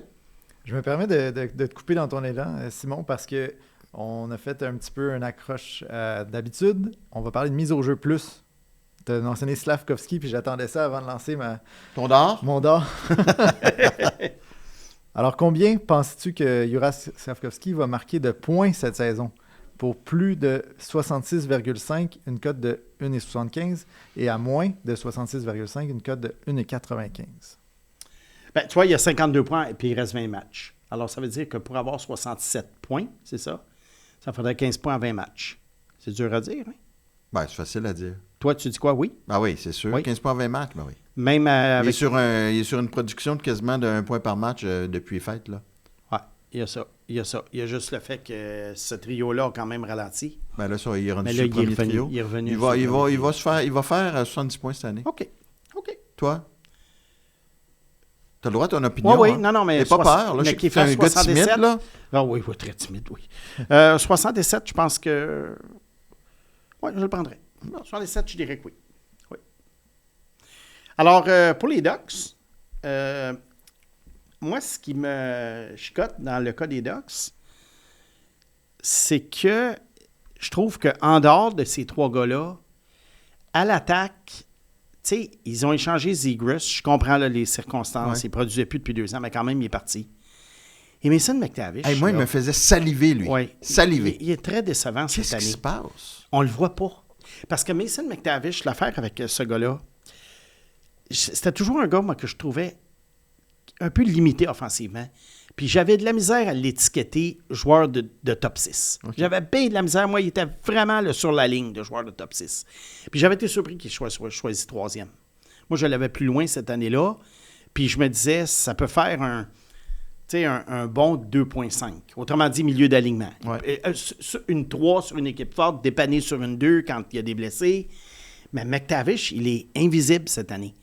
Je me permets de te couper dans ton élan, Simon, parce que on a fait un petit peu un accroche d'habitude. On va parler de mise au jeu plus. Tu as mentionné Slavkovski, puis j'attendais ça avant de lancer Ton d'or? mon d'or. Alors, combien penses-tu que Juraj Slavkovski va marquer de points cette saison? Pour plus de 66,5, une cote de 1,75, et à moins de 66,5, une cote de 1,95. Ben, tu vois, il y a 52 points et puis il reste 20 matchs. Alors, ça veut dire que pour avoir 67 points, c'est ça, ça faudrait 15 points en 20 matchs. C'est dur à dire, hein? Ben, c'est facile à dire. Toi, tu dis quoi? Oui. Ah oui, c'est sûr. Oui. 15 points en 20 matchs, ben oui. Même Il, avec... est sur une production de quasiment de 1 point par match depuis les fêtes, là. Ouais, il y a ça. Il y a ça. Il y a juste le fait que ce trio-là a quand même ralenti. Ben là, ça, il est rendu Mais sur là, le il est premier revenu. trio. Il est revenu Il sur va, le il va, premier il va il va faire 70 points cette année. OK. OK. Toi? T'as le droit à ton opinion. Oui, oui, hein? non, mais... T'es pas peur, là. Je sais que qui t'es un fait gars 67, timide, là. Ah oui, oui, très timide, oui. 67, je pense que... Oui, je le prendrais. 67, je dirais que oui. Oui. Alors, pour les Ducks, moi, ce qui me chicote dans le cas des Ducks, c'est que je trouve qu'en dehors de ces 3 gars-là, à l'attaque, tu sais, ils ont échangé Zegras. Je comprends là, les circonstances. Ouais. Il ne produisait plus depuis 2 ans, mais quand même, il est parti. Et Mason McTavish. Hey, moi, il là, me faisait saliver, lui. ouais, Saliver. il est très décevant cette Qu'est-ce qui année. se passe? On le voit pas. Parce que Mason McTavish, l'affaire avec ce gars-là, c'était toujours un gars, moi, que je trouvais un peu limité offensivement. Puis j'avais de la misère à l'étiqueter joueur de top 6. Okay. J'avais bien de la misère. Moi, il était vraiment là, sur la ligne de joueur de top 6. Puis j'avais été surpris qu'il soit choisi 3e. Moi, je l'avais plus loin cette année-là. Puis je me disais, ça peut faire un bon 2,5. Autrement dit, milieu d'alignement. Ouais. Une 3 sur une équipe forte, dépanner sur une 2 quand il y a des blessés. Mais McTavish, il est invisible cette année.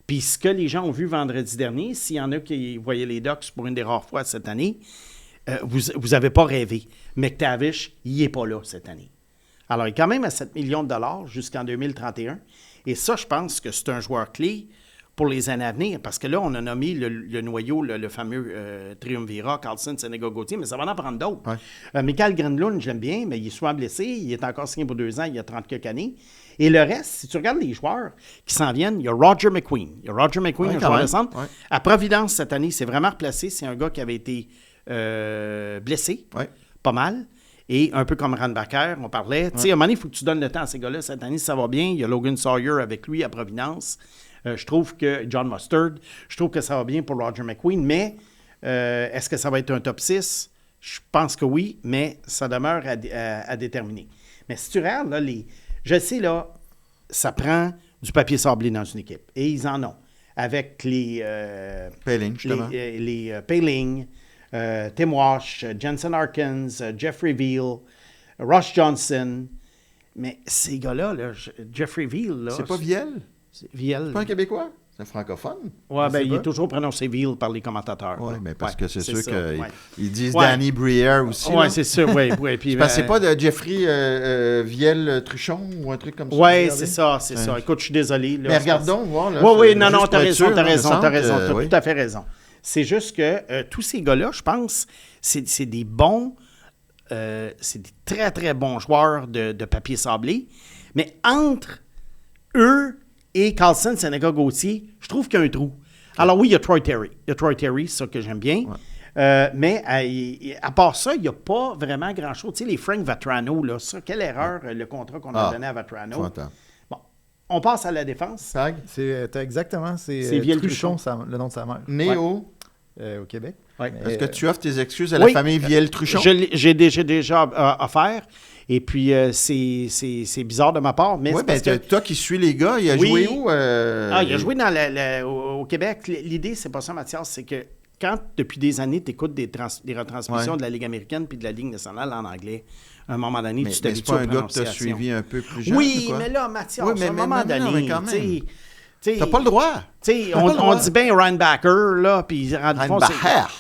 Puis ce que les gens ont vu vendredi dernier, s'il y en a qui voyaient les Ducks pour une des rares fois cette année, vous n'avez pas rêvé. McTavish, il n'est pas là cette année. Alors, il est quand même à 7 millions de dollars jusqu'en 2031. Et ça, je pense que c'est un joueur clé pour les années à venir. Parce que là, on a nommé le noyau, le fameux triumvirat, Carlson, Sénégal, Gauthier, mais ça va en prendre d'autres. Ouais. Michael Grenlund, j'aime bien, mais il est souvent blessé. Il est encore signé pour 2 ans, il y a 30 quelques années. Et le reste, si tu regardes les joueurs qui s'en viennent, il y a Roger McQueen. Il y a Roger McQueen, un joueur de centre. Ouais. À Providence, cette année, il s'est vraiment replacé. C'est un gars qui avait été blessé, pas mal. Et un peu comme Randbacker, on parlait. Tu sais, à un moment donné, il faut que tu donnes le temps à ces gars-là. Cette année, ça va bien. Il y a Logan Sawyer avec lui à Providence. Je trouve que John Mustard, je trouve que ça va bien pour Roger McQueen. Mais est-ce que ça va être un top 6? Je pense que oui, mais ça demeure à déterminer. Mais si tu regardes, là, je sais, là, ça prend du papier sablé dans une équipe. Et ils en ont. Avec les Payling, justement. les Payling, Tim Walsh, Jensen Harkins, Jeffrey Veal, Ross Johnson. Mais ces gars-là, Jeffrey Veal... là, C'est pas Viel? Viel. C'est pas un Québécois? C'est un francophone? Oui, ben, il est toujours prononcé Veal par les commentateurs. Oui, mais parce que c'est sûr ça, qu'ils disent Ouais. Danny Briere aussi. Oui, c'est sûr, oui. Puis, c'est pas de Jeffrey Viel-Truchon ou un truc comme ça? Oui, c'est ça. Écoute, je suis désolé. Là, Mais regardons, voir. Là, oui, non, juste t'as pour être raison, sûr, t'as me raison, semble, t'as oui. tout à fait raison. C'est juste que tous ces gars-là, je pense, c'est des bons, c'est des très, très bons joueurs de papier sablé. Mais entre eux et Carlson, Sénégal, Gauthier, je trouve qu'il y a un trou. Alors oui, il y a Troy Terry. C'est ça que j'aime bien. Ouais. Mais à part ça, il n'y a pas vraiment grand-chose. Tu sais, les Frank Vatrano, là, ça, quelle erreur, le contrat qu'on a donné à Vatrano. Bon, on passe à la défense. Tag. C'est exactement, c'est Viel-Truchon, le nom de sa mère. Né au Québec. Ouais. Est-ce que tu offres tes excuses à la famille Viel-Truchon? J'ai déjà offert. Et puis, c'est bizarre de ma part. Mais oui, mais toi qui suis les gars, il a joué où? Il a joué au Québec. L'idée, c'est pas ça, Mathias, c'est que quand, depuis des années, tu écoutes des retransmissions de la Ligue américaine puis de la Ligue nationale en anglais, à un moment donné, tu t'habitues aux prononciations. C'est pas un gars que tu as suivi un peu plus jeune? Oui, mais là, Mathias, à un moment donné, quand même. T'as pas le droit. On dit bien Randbacker, là, puis Randbacher.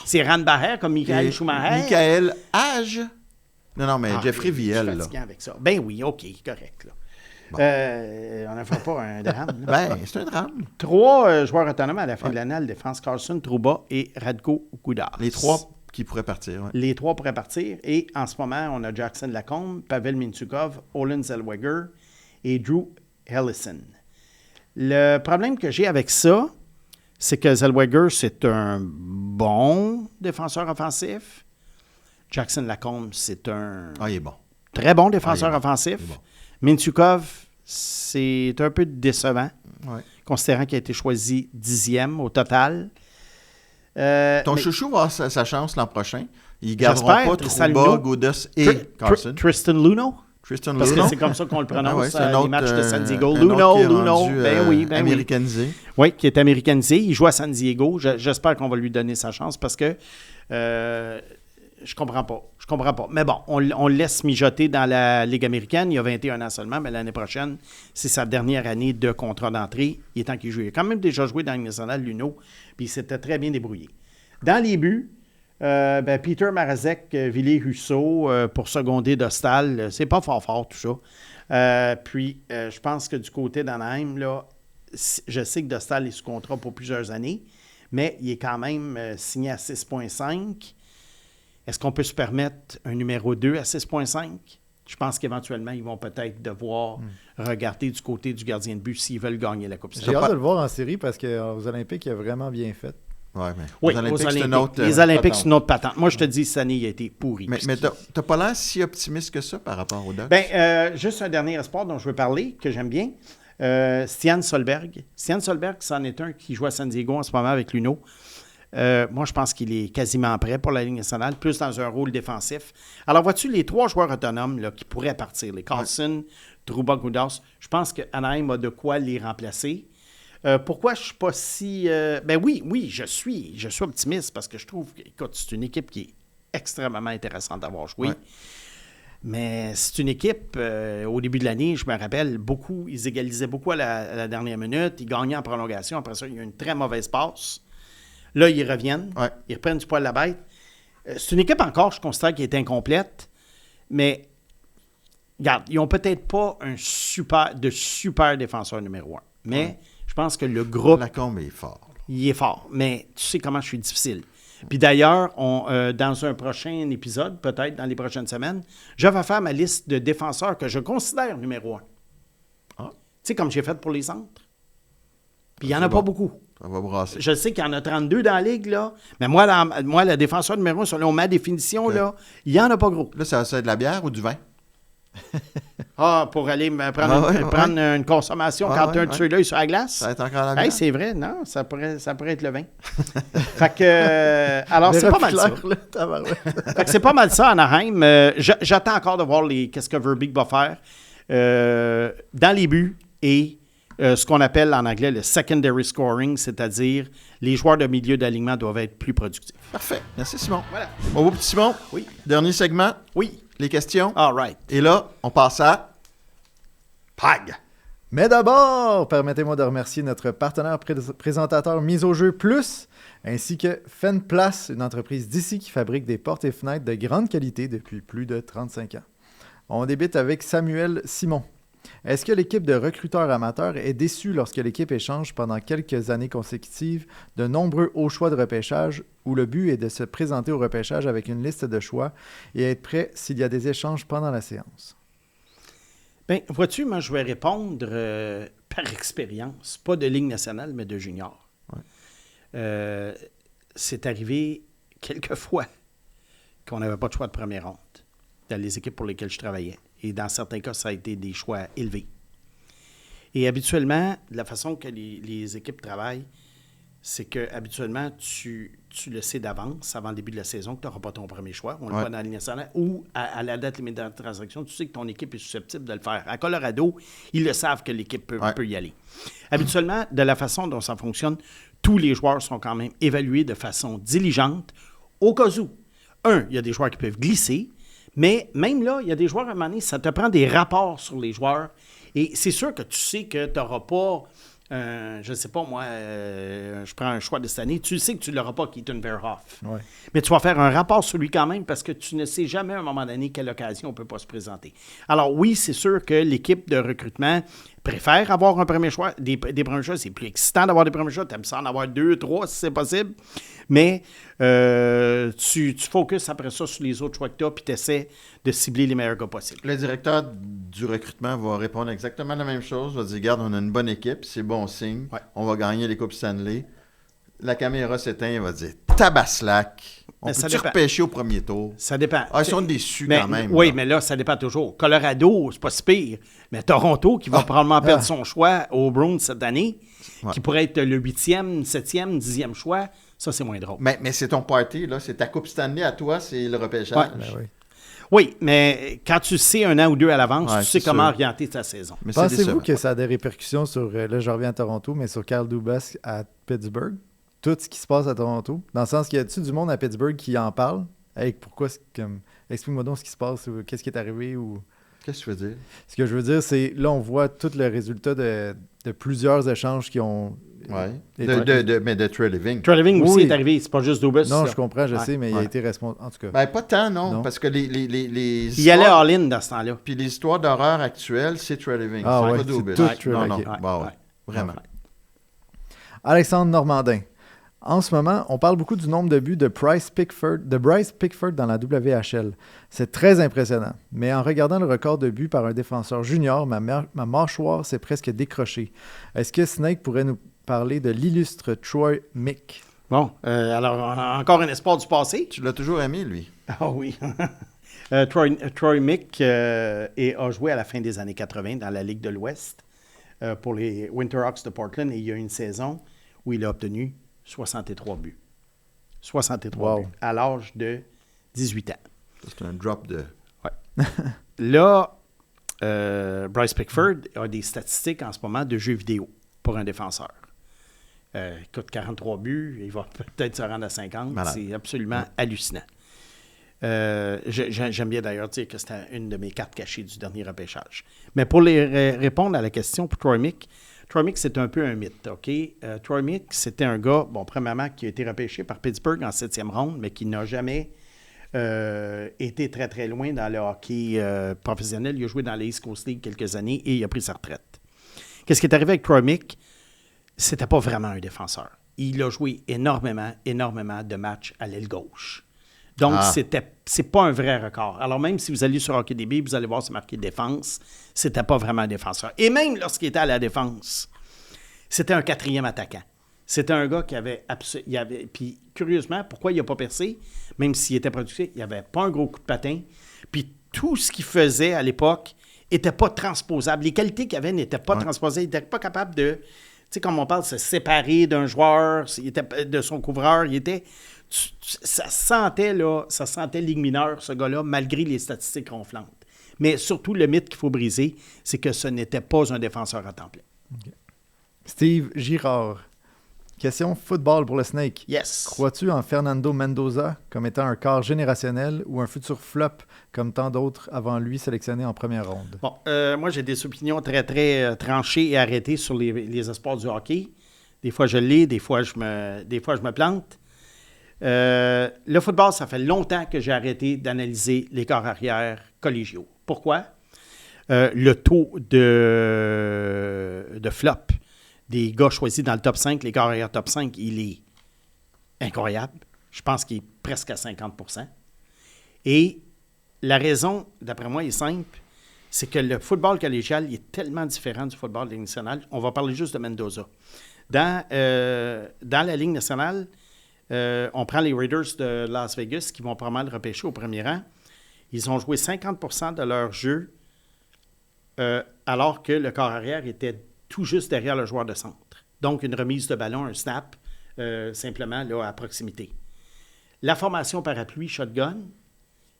c'est Randbacher comme Michael Schumacher. Michael Hage. Non, mais Jeffrey Viel, là. Avec ça. Ben oui, OK, correct, là. Bon. On n'en fait pas un drame. Ben, c'est un drame. 3 joueurs autonomes à la fin de l'année à la défense, Carlson, Trouba et Radko Gudas. Les 3 qui pourraient partir. Ouais. Les 3 pourraient partir. Et en ce moment, on a Jackson Lacombe, Pavel Mintyukov, Olin Zellweger et Drew Helleson. Le problème que j'ai avec ça, c'est que Zellweger, c'est un bon défenseur offensif. Jackson Lacombe, c'est un il est bon. Très bon défenseur offensif. Bon. Mintyukov, c'est un peu décevant, considérant qu'il a été choisi 10e au total. Ton chouchou va avoir sa chance l'an prochain. Ils ne garderont pas Trouba, Gudas et Carlson. Tristan Luneau. Parce que c'est comme ça qu'on le prononce les matchs de San Diego. Luneau. Ben oui. Américanisé. Oui, qui est américanisé. Il joue à San Diego. J'espère qu'on va lui donner sa chance parce que je comprends pas. Mais bon, on le laisse mijoter dans la Ligue américaine. Il a 21 ans seulement, mais l'année prochaine, c'est sa dernière année de contrat d'entrée. Il est temps qu'il joue. Il a quand même déjà joué dans la Ligue nationale, Luneau, puis il s'était très bien débrouillé. Dans les buts, Peter Mrazek, Villiers-Husso pour seconder Dostal, c'est pas fort tout ça. Puis je pense que du côté d'Anaheim, là, je sais que Dostal est sous contrat pour plusieurs années, mais il est quand même signé à 6,5. Est-ce qu'on peut se permettre un numéro 2 à 6,5? Je pense qu'éventuellement, ils vont peut-être devoir regarder du côté du gardien de but s'ils veulent gagner la Coupe Stanley. J'ai hâte de le voir en série parce qu'aux Olympiques, il a vraiment bien fait. Ouais, mais oui, aux Olympiques, c'est une autre les Olympiques, c'est une autre patente. Moi, je te dis, cette année, il a été pourri. Mais t'as pas l'air si optimiste que ça par rapport aux Ducks? Juste un dernier espoir dont je veux parler, que j'aime bien. Stian Solberg. Stian Solberg, c'en est un qui joue à San Diego en ce moment avec Luneau. Moi, je pense qu'il est quasiment prêt pour la Ligue nationale, plus dans un rôle défensif. Alors, vois-tu, les 3 joueurs autonomes là, qui pourraient partir, les Carlson, Trouba, Gudas, je pense qu'Anaheim a de quoi les remplacer. Pourquoi je ne suis pas si... oui, je suis optimiste parce que je trouve que, écoute, c'est une équipe qui est extrêmement intéressante d'avoir joué. Ouais. Mais c'est une équipe, au début de l'année, je me rappelle, ils égalisaient beaucoup à la dernière minute, ils gagnaient en prolongation. Après ça, il y a eu une très mauvaise passe. Là, ils reviennent, ils reprennent du poil à la bête. C'est une équipe encore, je constate, qui est incomplète, mais regarde, ils n'ont peut-être pas de super défenseur numéro 1. Mais je pense que le groupe, Lacombe est fort. il est fort. Mais tu sais comment je suis difficile. Puis d'ailleurs, dans un prochain épisode, peut-être dans les prochaines semaines, je vais faire ma liste de défenseurs que je considère numéro 1. Ah. Tu sais, comme j'ai fait pour les centres. Puis il n'y en a pas beaucoup. Ça va brasser. Je sais qu'il y en a 32 dans la ligue, là. Mais moi, le défenseur numéro 1, selon ma définition, là, il n'y en a pas gros. Là, ça va être de la bière ou du vin? Pour aller me prendre une consommation quand un de ceux-là est sur la glace. Ça va être encore la bière? Hey, c'est vrai, non, ça pourrait être le vin. Fait que, alors, c'est pas mal ça. Fait que c'est pas mal ça, Anaheim. J'attends encore de voir qu'est-ce que Verbeek va faire dans les buts et ce qu'on appelle en anglais le secondary scoring, c'est-à-dire les joueurs de milieu d'alignement doivent être plus productifs. Parfait. Merci, Simon. Voilà. Mon beau petit Simon. Oui. Dernier segment. Oui. Les questions. All right. Et là, on passe à PAG. Mais d'abord, permettez-moi de remercier notre partenaire présentateur Mise au jeu Plus, ainsi que Fenplace, une entreprise d'ici qui fabrique des portes et fenêtres de grande qualité depuis plus de 35 ans. On débute avec Samuel Simon. Est-ce que l'équipe de recruteurs amateurs est déçue lorsque l'équipe échange pendant quelques années consécutives de nombreux hauts choix de repêchage où le but est de se présenter au repêchage avec une liste de choix et être prêt s'il y a des échanges pendant la séance? Bien, vois-tu, moi, je vais répondre par expérience, pas de Ligue nationale, mais de junior. Ouais. C'est arrivé quelques fois qu'on n'avait pas de choix de première ronde dans les équipes pour lesquelles je travaillais. Et dans certains cas, ça a été des choix élevés. Et habituellement, la façon que les équipes travaillent, c'est que habituellement tu le sais d'avance, avant le début de la saison, que tu n'auras pas ton premier choix. On le voit dans la Ligue nationale. Ou à la date limite de la transaction, tu sais que ton équipe est susceptible de le faire. À Colorado, ils le savent que l'équipe peut y aller. Habituellement, de la façon dont ça fonctionne, tous les joueurs sont quand même évalués de façon diligente, au cas où. Il y a des joueurs qui peuvent glisser. Mais même là, il y a des joueurs, à un moment donné, ça te prend des rapports sur les joueurs. Et c'est sûr que tu sais que tu n'auras pas, je ne sais pas moi, je prends un choix de cette année, tu sais que tu ne l'auras pas, Keaton Verhoff. Ouais. Mais tu vas faire un rapport sur lui quand même parce que tu ne sais jamais à un moment donné quelle occasion on ne peut pas se présenter. Alors oui, c'est sûr que l'équipe de recrutement préfère avoir un premier choix. Des premiers choix, c'est plus excitant d'avoir des premiers choix. Tu aimes ça en avoir 2, 3 si c'est possible. Mais tu focuses après ça sur les autres choix que tu as puis tu essaies de cibler les meilleurs gars possibles. Le directeur du recrutement va répondre exactement la même chose. Il va dire, regarde, on a une bonne équipe, c'est bon signe. Ouais. On va gagner les Coupes Stanley. La caméra s'éteint, il va dire, tabaslac. On Mais ça peut-tu dépend. repêcher au premier tour? Ça dépend. Ah, ils sont déçus Mais, quand même. oui, là. mais là, ça dépend toujours. Colorado, c'est pas si pire. Mais Toronto, qui va probablement perdre son choix au Bruins cette année, qui pourrait être le 8e, 7e, 10e choix, ça, c'est moins drôle. Mais c'est ton party, là. C'est ta Coupe Stanley à toi, c'est le repêchage. Ben oui. Oui, mais quand tu sais 1 an ou 2 à l'avance, Ouais, tu sais c'est comment sûr. orienter ta saison. Mais c'est Pensez-vous décevant. que ça a des répercussions sur, là je reviens à Toronto, mais sur Carl Dubas à Pittsburgh? Tout ce qui se passe à Toronto? Dans le sens qu'il y a-tu du monde à Pittsburgh qui en parle? Hey, pourquoi? Explique-moi donc ce qui se passe, ou qu'est-ce qui est arrivé? Ou... Qu'est-ce que tu veux dire? Ce que je veux dire, c'est là, on voit tout le résultat de plusieurs échanges qui ont. Oui. été- Mais de Trey Living. Trey Living aussi Oui. est arrivé, c'est pas juste Dubas. Non, ça. je comprends, je Ouais. sais, mais il a Ouais. été responsable. En tout cas. Ben, pas tant, non. Non. Parce que les Il allait all-in dans ce temps-là. Puis les histoires d'horreur actuelles, c'est Trey Living. Ah c'est ouais, pas c'est Dubas. tout Trey Non, Living. non. Ouais, Wow, ouais. Vraiment. Alexandre Normandin. En ce moment, on parle beaucoup du nombre de buts de Bryce Pickford dans la WHL. C'est très impressionnant. Mais en regardant le record de buts par un défenseur junior, ma mâchoire s'est presque décrochée. Est-ce que Snake pourrait nous parler de l'illustre Troy Mick? Bon, alors, on a encore un espoir du passé. Tu l'as toujours aimé, lui. Ah oui. Troy Mick a joué à la fin des années 80 dans la Ligue de l'Ouest pour les Winterhawks de Portland et il y a eu une saison où il a obtenu 63 buts. 63 Wow. buts à l'âge de 18 ans. C'est un drop de... Là, Bryce Pickford a des statistiques en ce moment de jeux vidéo pour un défenseur. Il coûte 43 buts, il va peut-être se rendre à 50. Malade. C'est absolument hallucinant. J'aime bien d'ailleurs dire que c'était une de mes cartes cachées du dernier repêchage. Mais pour répondre à la question pour Troy Mick, c'est un peu un mythe, OK? Troy Mick, c'était un gars, bon, premièrement, qui a été repêché par Pittsburgh en 7e ronde, mais qui n'a jamais été très, très loin dans le hockey professionnel. Il a joué dans la East Coast League quelques années et il a pris sa retraite. Qu'est-ce qui est arrivé avec Troy Mick? c'était pas vraiment un défenseur. Il a joué énormément de matchs à l'aile gauche. Donc, c'est pas un vrai record. Alors, même si vous allez sur HockeyDB, vous allez voir c'est marqué défense, c'était pas vraiment un défenseur. Et même lorsqu'il était à la défense, c'était un 4e attaquant. C'était un gars qui avait... Puis, curieusement, pourquoi il n'a pas percé, même s'il était productif, il n'avait pas un gros coup de patin. Puis, tout ce qu'il faisait à l'époque n'était pas transposable. Les qualités qu'il avait n'étaient pas transposables. Il n'était pas capable de... Tu sais, comme on parle, se séparer d'un joueur, de son couvreur. Il était... Ça sentait ligue mineure, ce gars-là, malgré les statistiques ronflantes. Mais surtout, le mythe qu'il faut briser, c'est que ce n'était pas un défenseur à temps plein. Okay. Steve Girard. Question football pour le Snake. Yes. Crois-tu en Fernando Mendoza comme étant un quart générationnel ou un futur flop comme tant d'autres avant lui sélectionnés en première ronde? Bon, moi, j'ai des opinions très, très tranchées et arrêtées sur les espoirs du hockey. Des fois, je l'ai, des fois, je me plante. Le football, ça fait longtemps que j'ai arrêté d'analyser les corps arrière collégiaux. Pourquoi? Le taux de flop des gars choisis dans le top 5, les corps arrière top 5, il est incroyable. Je pense qu'il est presque à 50%. Et la raison, d'après moi, est simple, c'est que le football collégial il est tellement différent du football de Ligue nationale. On va parler juste de Mendoza. Dans la Ligue nationale, on prend les Raiders de Las Vegas qui vont pas mal repêcher au premier rang. Ils ont joué 50% de leur jeu alors que le corps arrière était tout juste derrière le joueur de centre. Donc, une remise de ballon, un snap, simplement là, à proximité. La formation parapluie shotgun,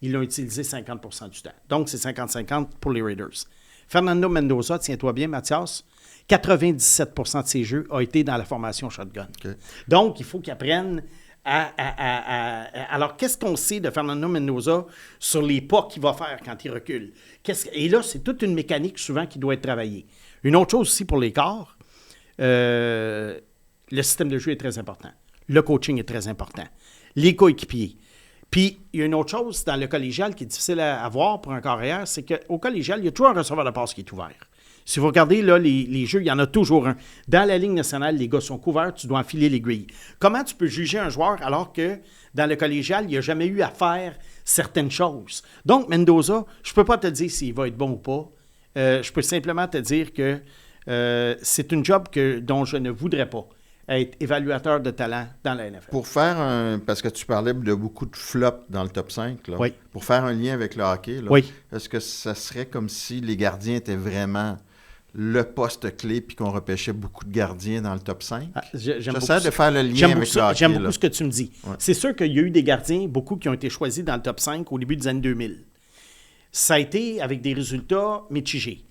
ils l'ont utilisé 50% du temps. Donc, c'est 50-50 pour les Raiders. Fernando Mendoza, tiens-toi bien, Mathias, 97% de ses jeux ont été dans la formation shotgun. Okay. Donc, il faut qu'ils apprennent Alors, qu'est-ce qu'on sait de Fernando Mendoza sur les pas qu'il va faire quand il recule? Et là, c'est toute une mécanique souvent qui doit être travaillée. Une autre chose aussi pour les corps, le système de jeu est très important. Le coaching est très important. Les coéquipiers. Puis, il y a une autre chose dans le collégial qui est difficile à voir pour un carrière, c'est qu'au collégial, il y a toujours un receveur de passe qui est ouvert. Si vous regardez là, les jeux, il y en a toujours un. Dans la Ligue nationale, les gars sont couverts, tu dois enfiler l'aiguille. Comment tu peux juger un joueur alors que dans le collégial, il n'y a jamais eu à faire certaines choses? Donc, Mendoza, je ne peux pas te dire s'il va être bon ou pas. Je peux simplement te dire que c'est une job dont je ne voudrais pas être évaluateur de talent dans la NFL. Pour faire parce que tu parlais de beaucoup de flops dans le top 5, là, oui. Pour faire un lien avec le hockey, là, oui. Est-ce que ça serait comme si les gardiens étaient vraiment le poste clé puis qu'on repêchait beaucoup de gardiens dans le top 5? J'essaie de faire le lien avec le hockey. J'aime beaucoup ce que tu me dis. Ouais. C'est sûr qu'il y a eu des gardiens, beaucoup qui ont été choisis dans le top 5 au début des années 2000. Ça a été avec des résultats mitigés.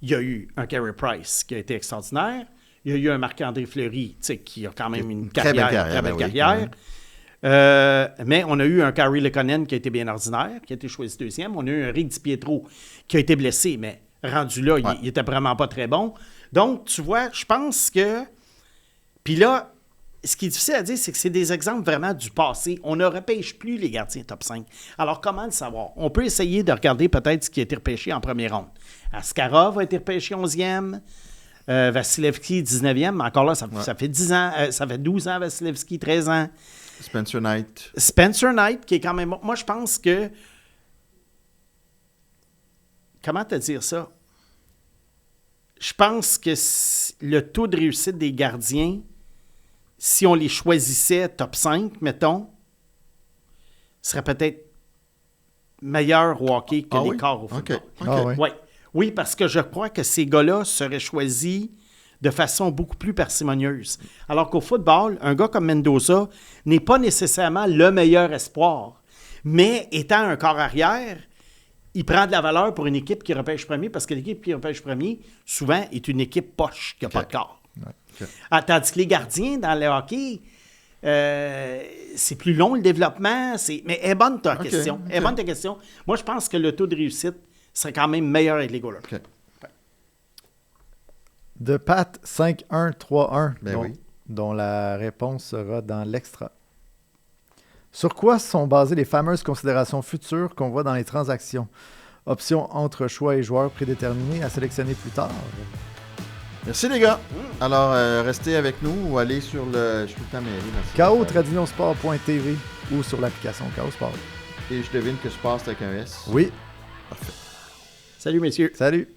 Il y a eu un Carey Price qui a été extraordinaire. Il y a eu un Marc-André Fleury, qui a quand même une très belle carrière. Mais on a eu un Carey Lekonen qui a été bien ordinaire, qui a été choisi deuxième. On a eu un Rick DiPietro qui a été blessé, mais rendu là, il n'était vraiment pas très bon. Donc, tu vois, je pense que... Puis là, ce qui est difficile à dire, c'est que c'est des exemples vraiment du passé. On ne repêche plus les gardiens top 5. Alors, comment le savoir? On peut essayer de regarder peut-être ce qui a été repêché en première ronde. Askarov a été repêché 11e. Vasilevski, 19e. Mais encore là, ça fait 10 ans. Ça fait 12 ans, Vasilevski, 13 ans. Spencer Knight, qui est quand même... Moi, je pense que... Comment te dire ça? Je pense que le taux de réussite des gardiens, si on les choisissait top 5, mettons, serait peut-être meilleur au hockey que les corps au football. Okay. Oui, parce que je crois que ces gars-là seraient choisis de façon beaucoup plus parcimonieuse. Alors qu'au football, un gars comme Mendoza n'est pas nécessairement le meilleur espoir, mais étant un corps arrière, il prend de la valeur pour une équipe qui repêche premier, parce que l'équipe qui repêche premier, souvent, est une équipe poche qui n'a pas de corps. Tandis que les gardiens, dans le hockey, c'est plus long le développement. Mais est bonne ta question. Est bonne ta question. Moi, je pense que le taux de réussite serait quand même meilleur avec les goalers. De Pat 5131, oui. dont la réponse sera dans l'extra. Sur quoi sont basées les fameuses considérations futures qu'on voit dans les transactions? Options entre choix et joueurs prédéterminés à sélectionner plus tard? Merci les gars. Alors, restez avec nous ou allez sur le... Je suis tout le temps mêlé. KO-sport.tv ou sur l'application KO Sport. Et je devine que Sport, c'est avec un S. Oui. Parfait. Salut, messieurs. Salut.